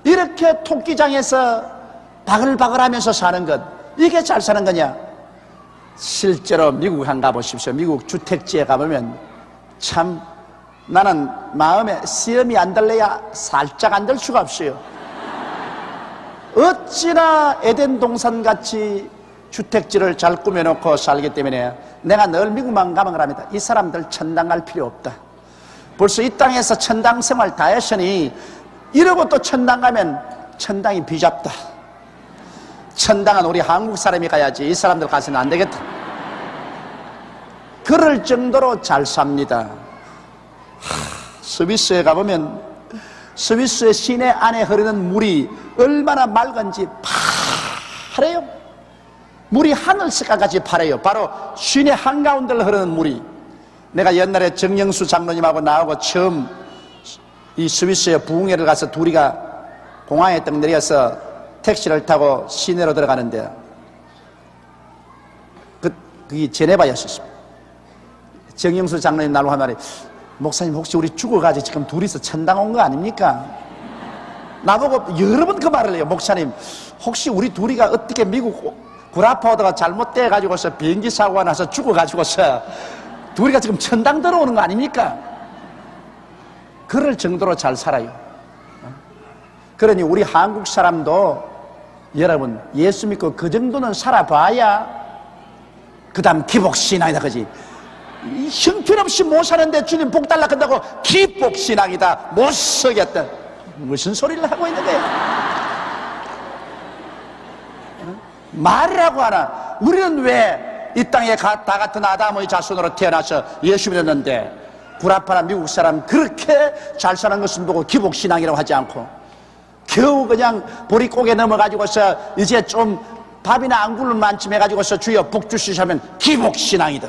이렇게 토끼장에서 바글바글하면서 사는 것, 이게 잘 사는 거냐? 실제로 미국 한 가보십시오. 미국 주택지에 가보면 참 나는 마음에 시험이 안 들래야 살짝 안 들 수가 없어요. 어찌나 에덴 동산같이 주택지를 잘 꾸며놓고 살기 때문에 내가 늘 미국만 가면 그럽니다. 이 사람들 천당 갈 필요 없다. 벌써 이 땅에서 천당 생활 다 했으니 이러고 또 천당 가면 천당이 비잡다. 천당은 우리 한국 사람이 가야지 이 사람들 가서는 안 되겠다. 그럴 정도로 잘 삽니다. 스위스에 가보면 스위스의 시내 안에 흐르는 물이 얼마나 맑은지 파래요. 물이 하늘 색깔같이 파래요. 바로 시내 한가운데를 흐르는 물이. 내가 옛날에 정영수 장로님하고 나하고 처음 이 스위스의 부흥회를 가서 둘이가 공항에 딱 내려서 택시를 타고 시내로 들어가는데 그게 제네바였었습니다. 정영수 장로님 나로 한 말이, 목사님 혹시 우리 죽어가지고 지금 둘이서 천당 온 거 아닙니까? 나보고 여러 번 그 말을 해요. 목사님 혹시 우리 둘이가 어떻게 미국 구라파오다가 잘못돼 가지고서 비행기 사고가 나서 죽어가지고서 둘이가 지금 천당 들어오는 거 아닙니까? 그럴 정도로 잘 살아요. 그러니 우리 한국 사람도 여러분 예수 믿고 그 정도는 살아봐야 그 다음 기복신앙이다, 그지? 형편없이 못 사는데 주님 복 달라 한다고 기복신앙이다, 못 서겠다, 무슨 소리를 하고 있는 거야? 말이라고 하나? 우리는 왜 이 땅에 다 같은 아담의 자손으로 태어나서 예수 믿었는데 구라파나 미국 사람 그렇게 잘 사는 것을 보고 기복신앙이라고 하지 않고 겨우 그냥 보릿고개 넘어가지고서 이제 좀 밥이나 안 굶을 만큼 해가지고서 주여 복 주시자면 기복신앙이다.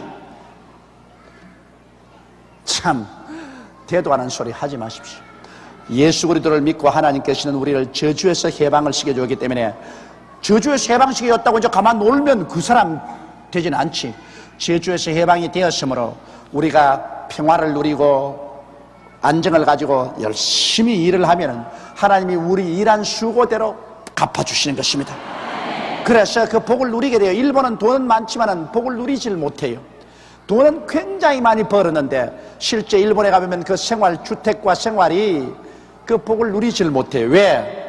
참 대도 않은 소리 하지 마십시오. 예수 그리스도를 믿고 하나님께서는 우리를 저주에서 해방을 시켜주었기 때문에 저주에서 해방시켜줬다고 이제 가만 놀면 그 사람 되진 않지. 저주에서 해방이 되었으므로 우리가 평화를 누리고 안정을 가지고 열심히 일을 하면은 하나님이 우리 일한 수고대로 갚아주시는 것입니다. 그래서 그 복을 누리게 돼요. 일본은 돈은 많지만은 복을 누리질 못해요. 돈은 굉장히 많이 벌었는데 실제 일본에 가보면 그 생활, 주택과 생활이 그 복을 누리질 못해요. 왜?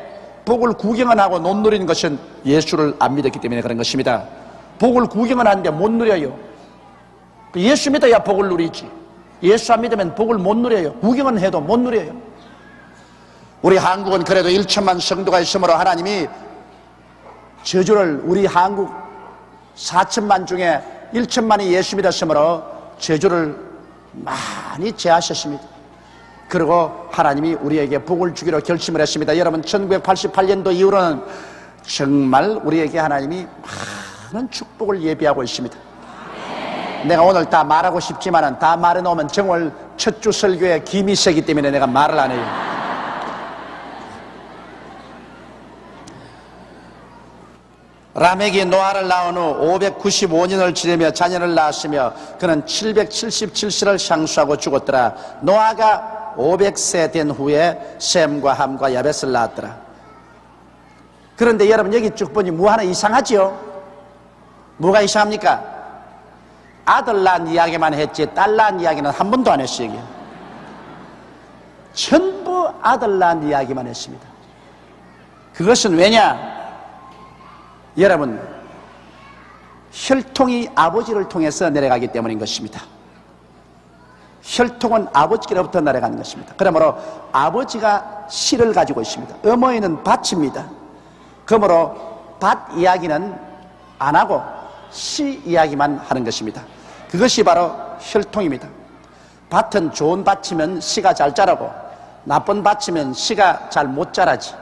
복을 구경은 하고 못 누리는 것은 예수를 안 믿었기 때문에 그런 것입니다. 복을 구경은 하는데 못 누려요. 예수 믿어야 복을 누리지. 예수 안 믿으면 복을 못 누려요. 구경은 해도 못 누려요. 우리 한국은 그래도 1천만 성도가 있으므로 하나님이 저주를 우리 한국 4천만 중에 1천만이 예수 믿었으므로 저주를 많이 제하셨습니다. 그리고 하나님이 우리에게 복을 주기로 결심을 했습니다. 여러분 1988년도 이후로는 정말 우리에게 하나님이 많은 축복을 예비하고 있습니다. 내가 오늘 다 말하고 싶지만은 다 말해놓으면 정월 첫 주 설교에 김이 세기 때문에 내가 말을 안 해요. 라멕이 노아를 낳은 후 595년을 지내며 자녀를 낳았으며 그는 777세를 상수하고 죽었더라. 노아가 500세 된 후에 셈과 함과 야벳을 낳았더라. 그런데 여러분 여기 쭉 보니 뭐 하나 이상하죠? 뭐가 이상합니까? 아들 낳은 이야기만 했지 딸 낳은 이야기는 한 번도 안 했어요. 여기. 전부 아들 낳은 이야기만 했습니다. 그것은 왜냐? 여러분 혈통이 아버지를 통해서 내려가기 때문인 것입니다. 혈통은 아버지로부터 내려가는 것입니다. 그러므로 아버지가 씨를 가지고 있습니다. 어머니는 밭입니다. 그러므로 밭 이야기는 안 하고 씨 이야기만 하는 것입니다. 그것이 바로 혈통입니다. 밭은 좋은 밭이면 씨가 잘 자라고 나쁜 밭이면 씨가 잘 못 자라지.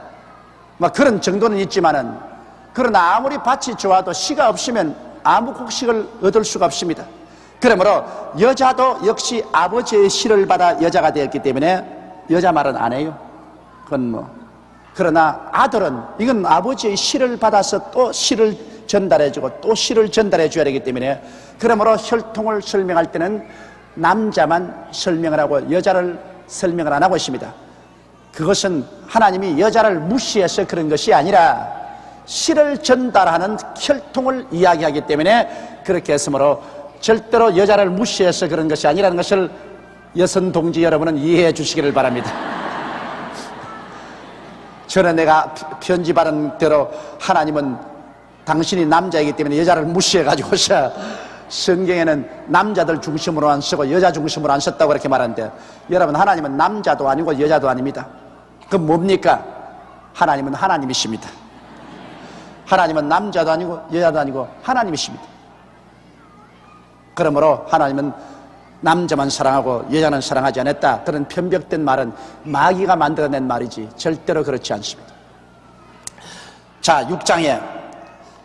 뭐 그런 정도는 있지만은 그러나 아무리 밭이 좋아도 씨가 없으면 아무 곡식을 얻을 수가 없습니다. 그러므로 여자도 역시 아버지의 씨를 받아 여자가 되었기 때문에 여자 말은 안 해요. 그건 뭐. 그러나 아들은 이건 아버지의 씨를 받아서 또 씨를 전달해주고 또 시를 전달해 줘야 되기 때문에, 그러므로 혈통을 설명할 때는 남자만 설명을 하고 여자를 설명을 안 하고 있습니다. 그것은 하나님이 여자를 무시해서 그런 것이 아니라 시를 전달하는 혈통을 이야기하기 때문에 그렇게 했으므로, 절대로 여자를 무시해서 그런 것이 아니라는 것을 여성 동지 여러분은 이해해 주시기를 바랍니다. 저는 내가 편집하는 대로 하나님은 당신이 남자이기 때문에 여자를 무시해가지고서 성경에는 남자들 중심으로 안 쓰고 여자 중심으로 안 썼다고 그렇게 말하는데, 여러분, 하나님은 남자도 아니고 여자도 아닙니다. 그럼 뭡니까? 하나님은 하나님이십니다. 하나님은 남자도 아니고 여자도 아니고 하나님이십니다. 그러므로 하나님은 남자만 사랑하고 여자는 사랑하지 않았다, 그런 편벽된 말은 마귀가 만들어낸 말이지 절대로 그렇지 않습니다. 자, 6장에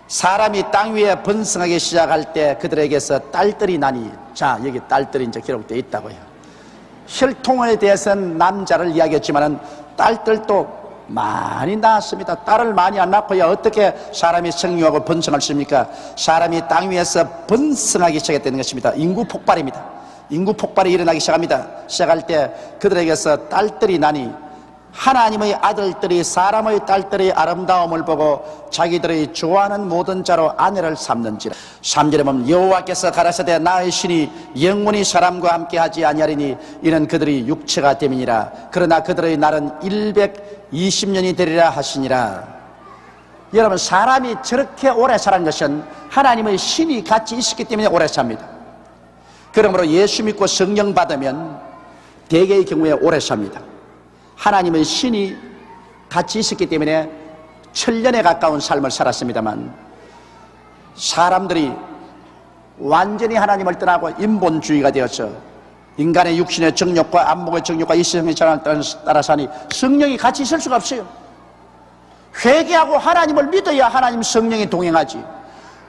사람이 땅 위에 번성하기 시작할 때 그들에게서 딸들이 나니, 자, 여기 딸들이 이제 기록되어 있다고요. 혈통에 대해서는 남자를 이야기했지만은 딸들도 많이 낳았습니다. 딸을 많이 안 낳고야 어떻게 사람이 생육하고 번성할 수 있습니까? 사람이 땅 위에서 번성하기 시작했다는 것입니다. 인구 폭발입니다. 인구 폭발이 일어나기 시작할 때 그들에게서 딸들이 나니, 하나님의 아들들이 사람의 딸들의 아름다움을 보고 자기들의 좋아하는 모든 자로 아내를 삼는지라. 3절에 보면 여호와께서 가라사대 나의 신이 영원히 사람과 함께 하지 아니하리니 이는 그들이 육체가 됨이니라. 그러나 그들의 날은 120년이 되리라 하시니라. 여러분, 사람이 저렇게 오래 사는 것은 하나님의 신이 같이 있었기 때문에 오래 삽니다. 그러므로 예수 믿고 성령 받으면 대개의 경우에 오래 삽니다. 하나님의 신이 같이 있었기 때문에 1000년에 가까운 삶을 살았습니다만, 사람들이 완전히 하나님을 떠나고 인본주의가 되어서 인간의 육신의 정욕과 안목의 정욕과 이성의 정욕을 따라서 하니 성령이 같이 있을 수가 없어요. 회개하고 하나님을 믿어야 하나님 성령이 동행하지,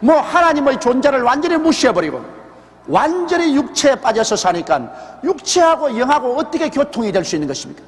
뭐 하나님의 존재를 완전히 무시해버리고 완전히 육체에 빠져서 사니까 육체하고 영하고 어떻게 교통이 될 수 있는 것입니까?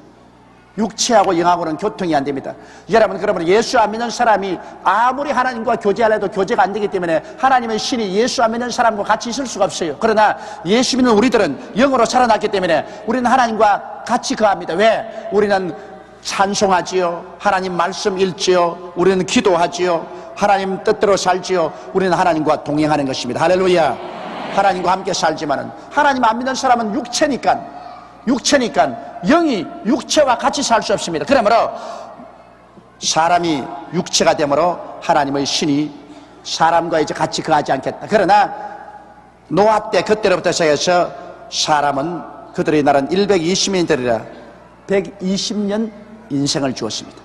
육체하고 영하고는 교통이 안 됩니다. 여러분, 그러면 예수 안 믿는 사람이 아무리 하나님과 교제하려도 교제가 안 되기 때문에 하나님의 신이 예수 안 믿는 사람과 같이 있을 수가 없어요. 그러나 예수 믿는 우리들은 영으로 살아났기 때문에 우리는 하나님과 같이 거합니다. 왜? 우리는 찬송하지요, 하나님 말씀 읽지요, 우리는 기도하지요, 하나님 뜻대로 살지요. 우리는 하나님과 동행하는 것입니다. 할렐루야. 하나님과 함께 살지만은, 하나님 안 믿는 사람은 육체니까 영이 육체와 같이 살 수 없습니다. 그러므로 사람이 육체가 되므로 하나님의 신이 사람과 이제 같이 거하지 않겠다. 그러나 노아 때 그때로부터 시작해서 사람은 그들의 날은 120년이 되리라. 120년 인생을 주었습니다.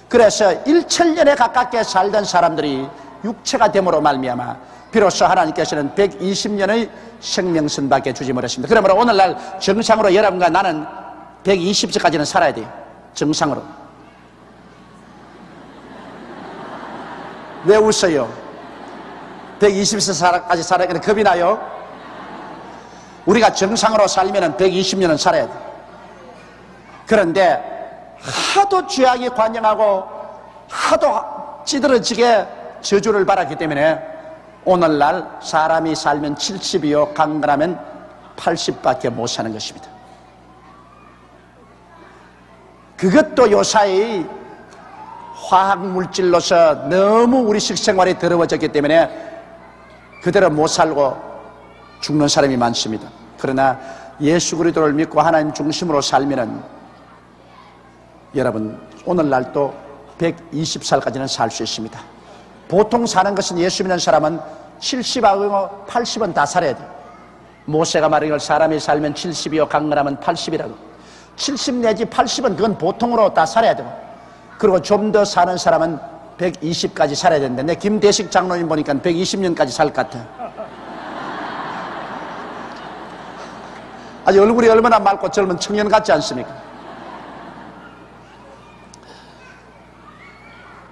그래서 1000년에 가깝게 살던 사람들이 육체가 됨으로 말미암아 비로소 하나님께서는 120년의 생명선밖에 주지 못했습니다. 그러므로 오늘날 정상으로 여러분과 나는 120세까지는 살아야 돼요. 정상으로. 왜 웃어요? 120세까지 살아야 되는데 겁이 나요? 우리가 정상으로 살면 120년은 살아야 돼요. 그런데 하도 죄악이 관영하고 하도 찌들어지게 저주를 받았기 때문에 오늘날 사람이 살면 70이요 강건하면 80밖에 못 사는 것입니다. 그것도 요사이 화학물질로서 너무 우리 식생활이 더러워졌기 때문에 그대로 못 살고 죽는 사람이 많습니다. 그러나 예수 그리스도를 믿고 하나님 중심으로 살면은 여러분 오늘날도 120살까지는 살 수 있습니다. 보통 사는 것은 예수 믿는 사람은 70하고 80은 다 살아야 돼요. 모세가 말하기를 사람이 살면 70이요 강건하면 80이라고. 70 내지 80은 그건 보통으로 다 살아야 되고, 그리고 좀 더 사는 사람은 120까지 살아야 되는데, 내 김대식 장로님 보니까 120년까지 살 것 같아. 아주 얼굴이 얼마나 맑고 젊은 청년 같지 않습니까?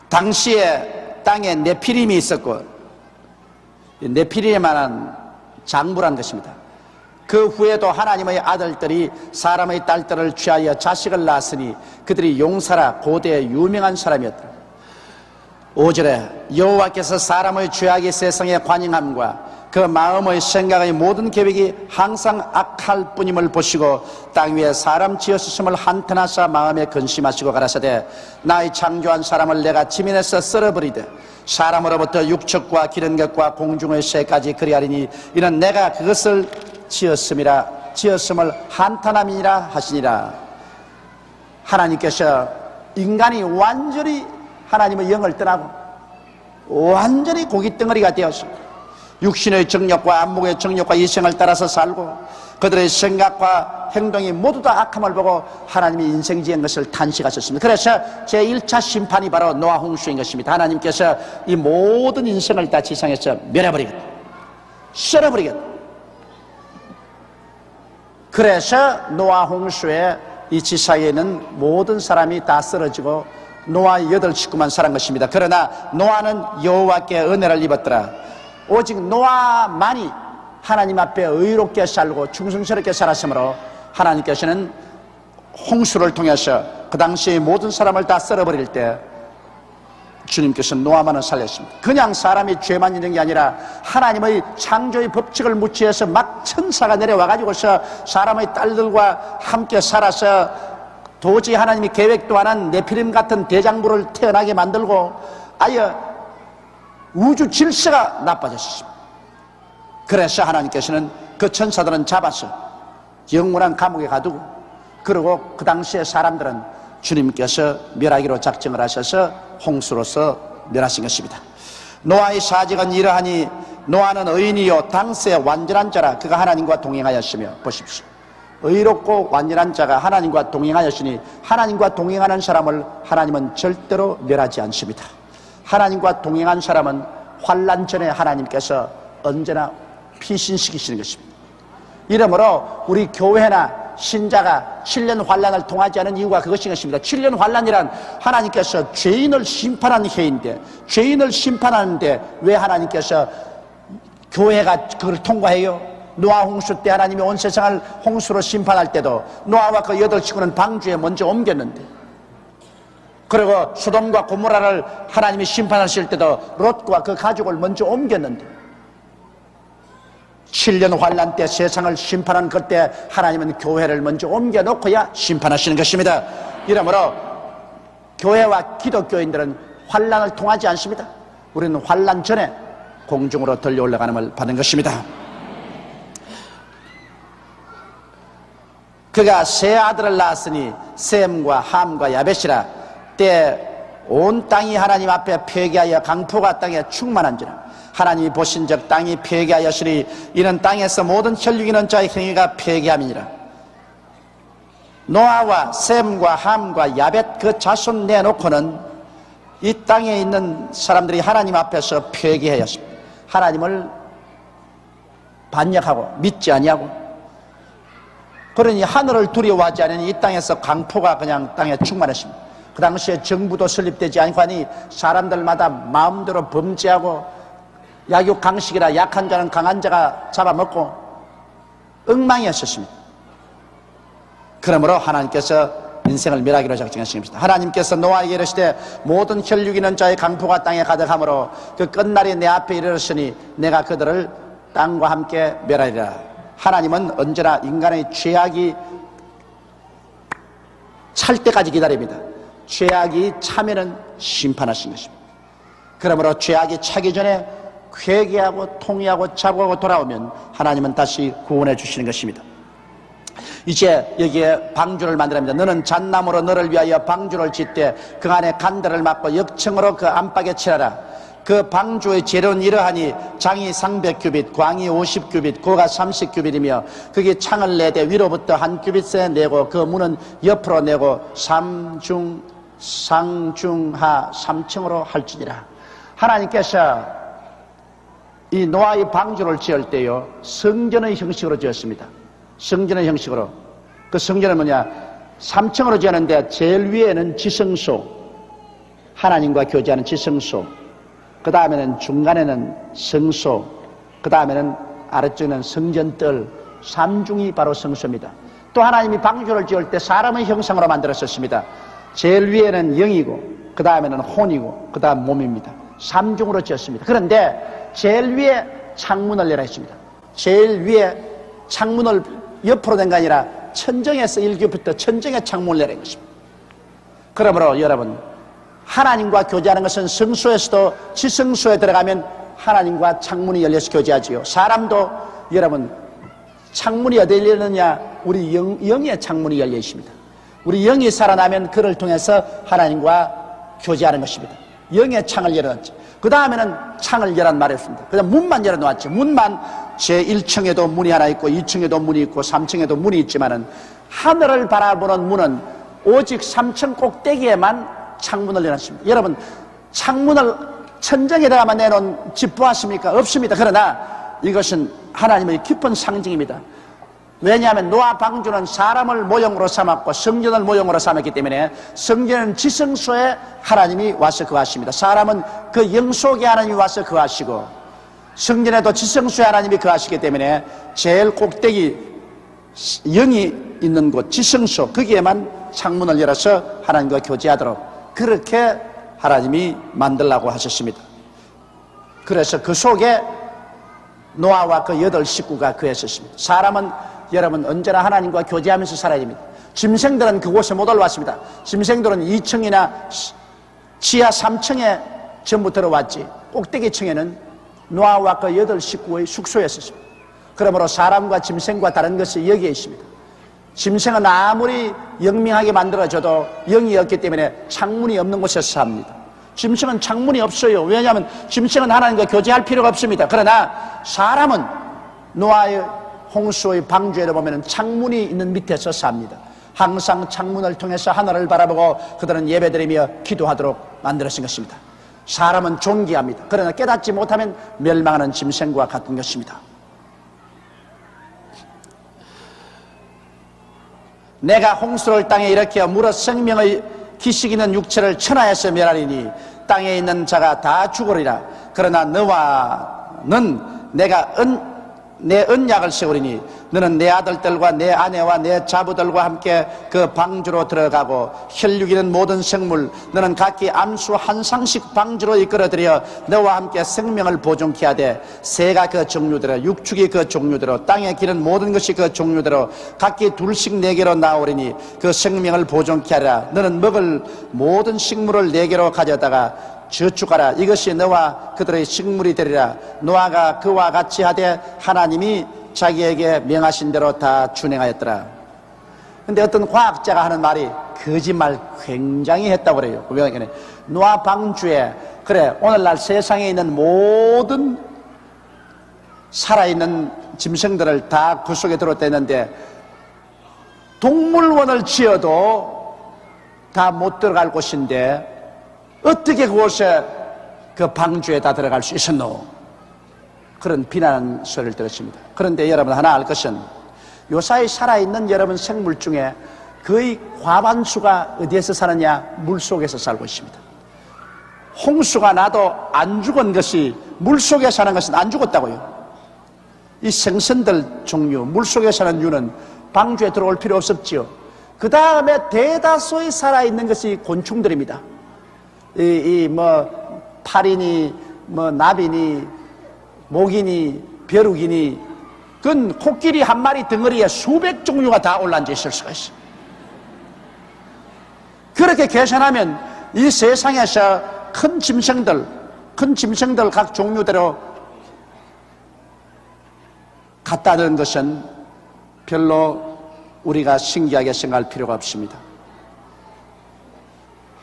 당시에 땅에 네피림이 있었고, 네피림에만한 장부란 것입니다. 그 후에도 하나님의 아들들이 사람의 딸들을 취하여 자식을 낳았으니 그들이 용사라 고대의 유명한 사람이었더라. 5절에 여호와께서 사람의 죄악이 세상에 관영함과 그 마음의 생각의 모든 계획이 항상 악할 뿐임을 보시고 땅 위에 사람 지으심을 한탄하사 마음에 근심하시고 가라사대 나의 창조한 사람을 내가 지면에서 썰어버리되 사람으로부터 육축과 기른 것과 공중의 새까지 그리하리니 이는 내가 그것을 지었음을 한탄함이니라 하시니라. 하나님께서 인간이 완전히 하나님의 영을 떠나고 완전히 고깃덩어리가 되어서 육신의 정욕과 안목의 정욕과 이성을 따라서 살고 그들의 생각과 행동이 모두 다 악함을 보고 하나님이 인생 지은 것을 탄식하셨습니다. 그래서 제1차 심판이 바로 노아 홍수인 것입니다. 하나님께서 이 모든 인생을 다 지상에서 멸해버리겠다, 썰어버리겠다. 그래서 노아 홍수에 이 지사에 있는 모든 사람이 다 쓰러지고 노아의 8식구만 살은 것입니다. 그러나 노아는 여호와께 은혜를 입었더라. 오직 노아만이 하나님 앞에 의롭게 살고 충성스럽게 살았으므로 하나님께서는 홍수를 통해서 그 당시의 모든 사람을 다 썰어버릴 때 주님께서 노아만을 살렸습니다. 그냥 사람이 죄만 있는 게 아니라 하나님의 창조의 법칙을 무시해서 막 천사가 내려와가지고서 사람의 딸들과 함께 살아서 도저히 하나님이 계획도 안 한 네피림 같은 대장부를 태어나게 만들고 아예 우주 질서가 나빠졌습니다. 그래서 하나님께서는 그 천사들은 잡아서 영원한 감옥에 가두고 그리고 그 당시에 사람들은 주님께서 멸하기로 작정을 하셔서 홍수로서 멸하신 것입니다. 노아의 사직은 이러하니 노아는 의인이요 당세 완전한 자라 그가 하나님과 동행하였으며 보십시오. 의롭고 완전한 자가 하나님과 동행하였으니 하나님과 동행하는 사람을 하나님은 절대로 멸하지 않습니다. 하나님과 동행한 사람은 환난 전에 하나님께서 언제나 피신시키시는 것입니다. 이러므로 우리 교회나 신자가 7년 환난을 통하지 않은 이유가 그것인 것입니다. 7년 환난이란 하나님께서 죄인을 심판하는 해인데 죄인을 심판하는데 왜 하나님께서 교회가 그걸 통과해요? 노아 홍수 때 하나님이 온 세상을 홍수로 심판할 때도 노아와 그 8식구는 방주에 먼저 옮겼는데 그리고 소돔과 고모라를 하나님이 심판하실 때도 롯과 그 가족을 먼저 옮겼는데 7년 환난 때 세상을 심판한 그때 하나님은 교회를 먼저 옮겨놓고야 심판하시는 것입니다. 이러므로 교회와 기독교인들은 환난을 통하지 않습니다. 우리는 환난 전에 공중으로 들려 올라가는 받는 것입니다. 그가 세 아들을 낳았으니 셈과 함과 야벳이라 때 온 땅이 하나님 앞에 폐기하여 강포가 땅에 충만한지라 하나님이 보신 적 땅이 폐기하였으니 이는 땅에서 모든 혈육 있는 자의 행위가 폐기함이니라. 노아와 셈과 함과 야벳 그 자손 내놓고는 이 땅에 있는 사람들이 하나님 앞에서 폐기하였습니다. 하나님을 반역하고 믿지 아니하고 그러니 하늘을 두려워하지 않으니 이 땅에서 강포가 그냥 땅에 충만했습니다. 그 당시에 정부도 설립되지 않고 하니 사람들마다 마음대로 범죄하고 약육 강식이라 약한 자는 강한 자가 잡아먹고 엉망이었습니다. 그러므로 하나님께서 인생을 멸하기로 작정하신 것입니다. 하나님께서 노아에게 이르시되 모든 혈육 있는 자의 강포가 땅에 가득하므로 그 끝날이 내 앞에 이르렀으니 내가 그들을 땅과 함께 멸하리라. 하나님은 언제나 인간의 죄악이 찰 때까지 기다립니다. 죄악이 차면은 심판하신 것입니다. 그러므로 죄악이 차기 전에 회개하고 통회하고 자복하고 돌아오면 하나님은 다시 구원해 주시는 것입니다. 이제 여기에 방주를 만들합니다. 너는 잣나무로 너를 위하여 방주를 짓되 그 안에 간들을 막고 역청으로 그 안팎에 칠하라. 그 방주의 재료는 이러하니 장이 300규빗, 광이 50규빗, 고가 30규빗이며 그게 창을 내되 위로부터 한 규빗에 내고 그 문은 옆으로 내고 상중하 3층으로 할지니라. 하나님께서 이 노아의 방주를 지을 때요 성전의 형식으로 지었습니다. 성전의 형식으로. 그 성전은 뭐냐? 3층으로 지었는데 제일 위에는 지성소, 하나님과 교제하는 지성소, 그 다음에는 중간에는 성소, 그 다음에는 아래쪽에는 성전뜰, 3중이 바로 성소입니다. 또 하나님이 방주를 지을 때 사람의 형상으로 만들었었습니다. 제일 위에는 영이고 그 다음에는 혼이고 그 다음 몸입니다. 3중으로 지었습니다. 그런데 제일 위에 창문을 열어 있습니다. 제일 위에 창문을 옆으로 된 게 아니라 천정에서 1기부터 천정에 창문을 열어 있습니다. 그러므로 여러분, 하나님과 교제하는 것은 성소에서도 지성소에 들어가면 하나님과 창문이 열려서 교제하지요. 사람도 여러분, 창문이 어디 열리느냐? 우리 영의 창문이 열려 있습니다. 우리 영이 살아나면 그를 통해서 하나님과 교제하는 것입니다. 영의 창을 열어놨죠. 그 다음에는 창을 열란 말이 없습니다. 그냥 문만 열어놓았죠. 문만 제1층에도 문이 하나 있고 2층에도 문이 있고 3층에도 문이 있지만은 하늘을 바라보는 문은 오직 3층 꼭대기에만 창문을 열어놨습니다. 여러분, 창문을 천정에다가만 내놓은 집 보았습니까? 없습니다. 그러나 이것은 하나님의 깊은 상징입니다. 왜냐하면 노아 방주는 사람을 모형으로 삼았고 성전을 모형으로 삼았기 때문에 성전은 지성소에 하나님이 와서 거하십니다. 사람은 그 영속에 하나님이 와서 거하시고 성전에도 지성소에 하나님이 거하시기 때문에 제일 꼭대기 영이 있는 곳 지성소 거기에만 창문을 열어서 하나님과 교제하도록 그렇게 하나님이 만들라고 하셨습니다. 그래서 그 속에 노아와 그 8 식구가 거했었습니다. 사람은 여러분 언제나 하나님과 교제하면서 살아야 됩니다. 짐승들은 그곳에 못 올라왔습니다. 짐승들은 2층이나 지하 3층에 전부 들어왔지 꼭대기층에는 노아와 그 8 식구의 숙소였습니다. 그러므로 사람과 짐승과 다른 것이 여기에 있습니다. 짐승은 아무리 영명하게 만들어져도 영이 없기 때문에 창문이 없는 곳에서 삽니다. 짐승은 창문이 없어요. 왜냐하면 짐승은 하나님과 교제할 필요가 없습니다. 그러나 사람은 노아의 홍수의 방주에도 보면 창문이 있는 밑에서 삽니다. 항상 창문을 통해서 하늘을 바라보고 그들은 예배드리며 기도하도록 만들어진 것입니다. 사람은 존귀합니다. 그러나 깨닫지 못하면 멸망하는 짐승과 같은 것입니다. 내가 홍수를 땅에 일으켜 물어 생명의 기식 있는 육체를 천하에서 멸하리니 땅에 있는 자가 다 죽으리라. 그러나 너와는 내가 내 언약을 세우리니 너는 내 아들들과 내 아내와 내 자부들과 함께 그 방주로 들어가고 혈육이는 모든 생물 너는 각기 암수 한 상씩 방주로 이끌어들여 너와 함께 생명을 보존케 하되 새가 그 종류대로 육축이 그 종류대로 땅에 기는 모든 것이 그 종류대로 각기 둘씩 내게로 나오리니 그 생명을 보존케 하라. 너는 먹을 모든 식물을 내게로 가져다가 저축하라. 이것이 너와 그들의 식물이 되리라. 노아가 그와 같이 하되 하나님이 자기에게 명하신 대로 다 준행하였더라. 근데 어떤 과학자가 하는 말이 거짓말 굉장히 했다고 그래요. 왜? 노아 방주에 그래 오늘날 세상에 있는 모든 살아있는 짐승들을 다 그 속에 들어다 했는데 동물원을 지어도 다 못 들어갈 곳인데 어떻게 그곳에 그 방주에 다 들어갈 수 있었노? 그런 비난 소리를 들었습니다. 그런데 여러분 하나 알 것은 요사이 살아있는 여러분 생물 중에 거의 과반수가 어디에서 사느냐? 물속에서 살고 있습니다. 홍수가 나도 안 죽은 것이 물속에 사는 것은 안 죽었다고요. 이 생선들 종류 물속에 사는 유는 방주에 들어올 필요 없었지요. 그 다음에 대다수의 살아있는 것이 곤충들입니다. 파리니, 나비니, 모기니, 벼룩이니, 그건 코끼리 한 마리 덩어리에 수백 종류가 다 올라앉아 있을 수가 있어요. 그렇게 계산하면 이 세상에서 큰 짐승들 각 종류대로 갖다 놓은 것은 별로 우리가 신기하게 생각할 필요가 없습니다.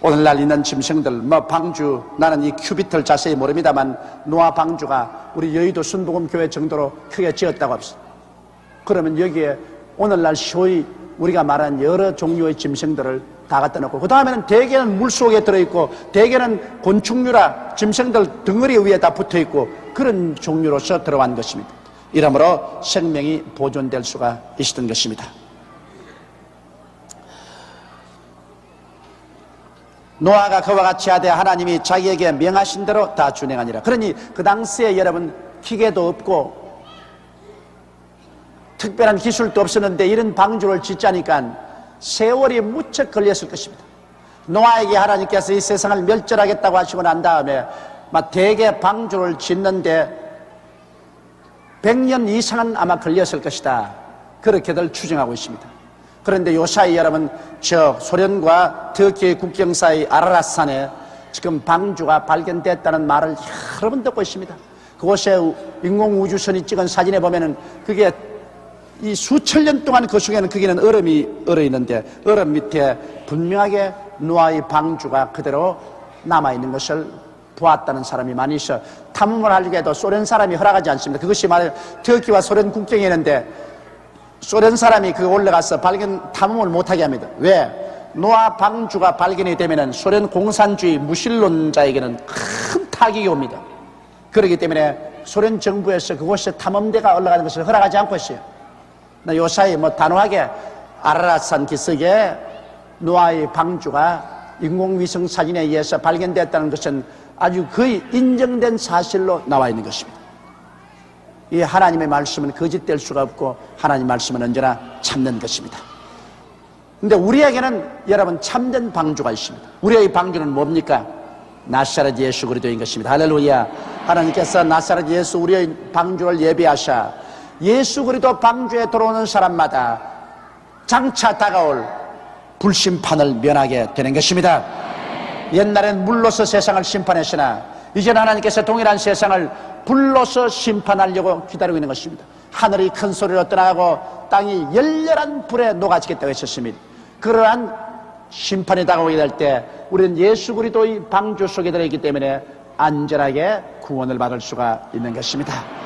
오늘날 있는 짐승들, 방주, 나는 이 큐비트를 자세히 모릅니다만 노아 방주가 우리 여의도 순복음교회 정도로 크게 지었다고 합시다. 그러면 여기에 오늘날 소위 우리가 말한 여러 종류의 짐승들을 다 갖다 놓고 그 다음에는 대개는 물속에 들어있고 대개는 곤충류라 짐승들 덩어리 위에 다 붙어있고 그런 종류로서 들어간 것입니다. 이러므로 생명이 보존될 수가 있었던 것입니다. 노아가 그와 같이 하되 하나님이 자기에게 명하신 대로 다 준행하니라. 그러니 그 당시에 여러분 기계도 없고 특별한 기술도 없었는데 이런 방주를 짓자니까 세월이 무척 걸렸을 것입니다. 노아에게 하나님께서 이 세상을 멸절하겠다고 하시고 난 다음에 막 대개 방주를 짓는데 100년 이상은 아마 걸렸을 것이다, 그렇게들 추정하고 있습니다. 그런데 요사이 여러분, 저 소련과 터키의 국경 사이 아라랏산에 지금 방주가 발견됐다는 말을 여러 번 듣고 있습니다. 그곳에 인공우주선이 찍은 사진에 보면은 그게 이 수천 년 동안 그 속에는 거기는 얼음이 얼어 있는데 얼음 밑에 분명하게 노아의 방주가 그대로 남아있는 것을 보았다는 사람이 많이 있어. 탐험을 하려고 소련 사람이 허락하지 않습니다. 그것이 말해 터키와 소련 국경에 있는데 소련 사람이 그 올라가서 탐험을 못하게 합니다. 왜? 노아 방주가 발견이 되면은 소련 공산주의 무신론자에게는 큰 타격이 옵니다. 그렇기 때문에 소련 정부에서 그곳에 탐험대가 올라가는 것을 허락하지 않고 있어요. 요사이 단호하게 아라랏산 기슭에 노아의 방주가 인공위성 사진에 의해서 발견됐다는 것은 아주 거의 인정된 사실로 나와 있는 것입니다. 이 하나님의 말씀은 거짓될 수가 없고 하나님의 말씀은 언제나 참는 것입니다. 근데 우리에게는 여러분 참된 방주가 있습니다. 우리의 방주는 뭡니까? 나사렛 예수 그리스도인 것입니다. 할렐루야. 하나님께서 나사렛 예수 우리의 방주를 예비하사 예수 그리스도 방주에 들어오는 사람마다 장차 다가올 불심판을 면하게 되는 것입니다. 옛날엔 물로서 세상을 심판했으나 이제는 하나님께서 동일한 세상을 불로서 심판하려고 기다리고 있는 것입니다. 하늘이 큰 소리로 떠나가고 땅이 열렬한 불에 녹아지겠다고 했었습니다. 그러한 심판이 다가오게 될 때 우리는 예수 그리스도의 방주 속에 들어있기 때문에 안전하게 구원을 받을 수가 있는 것입니다.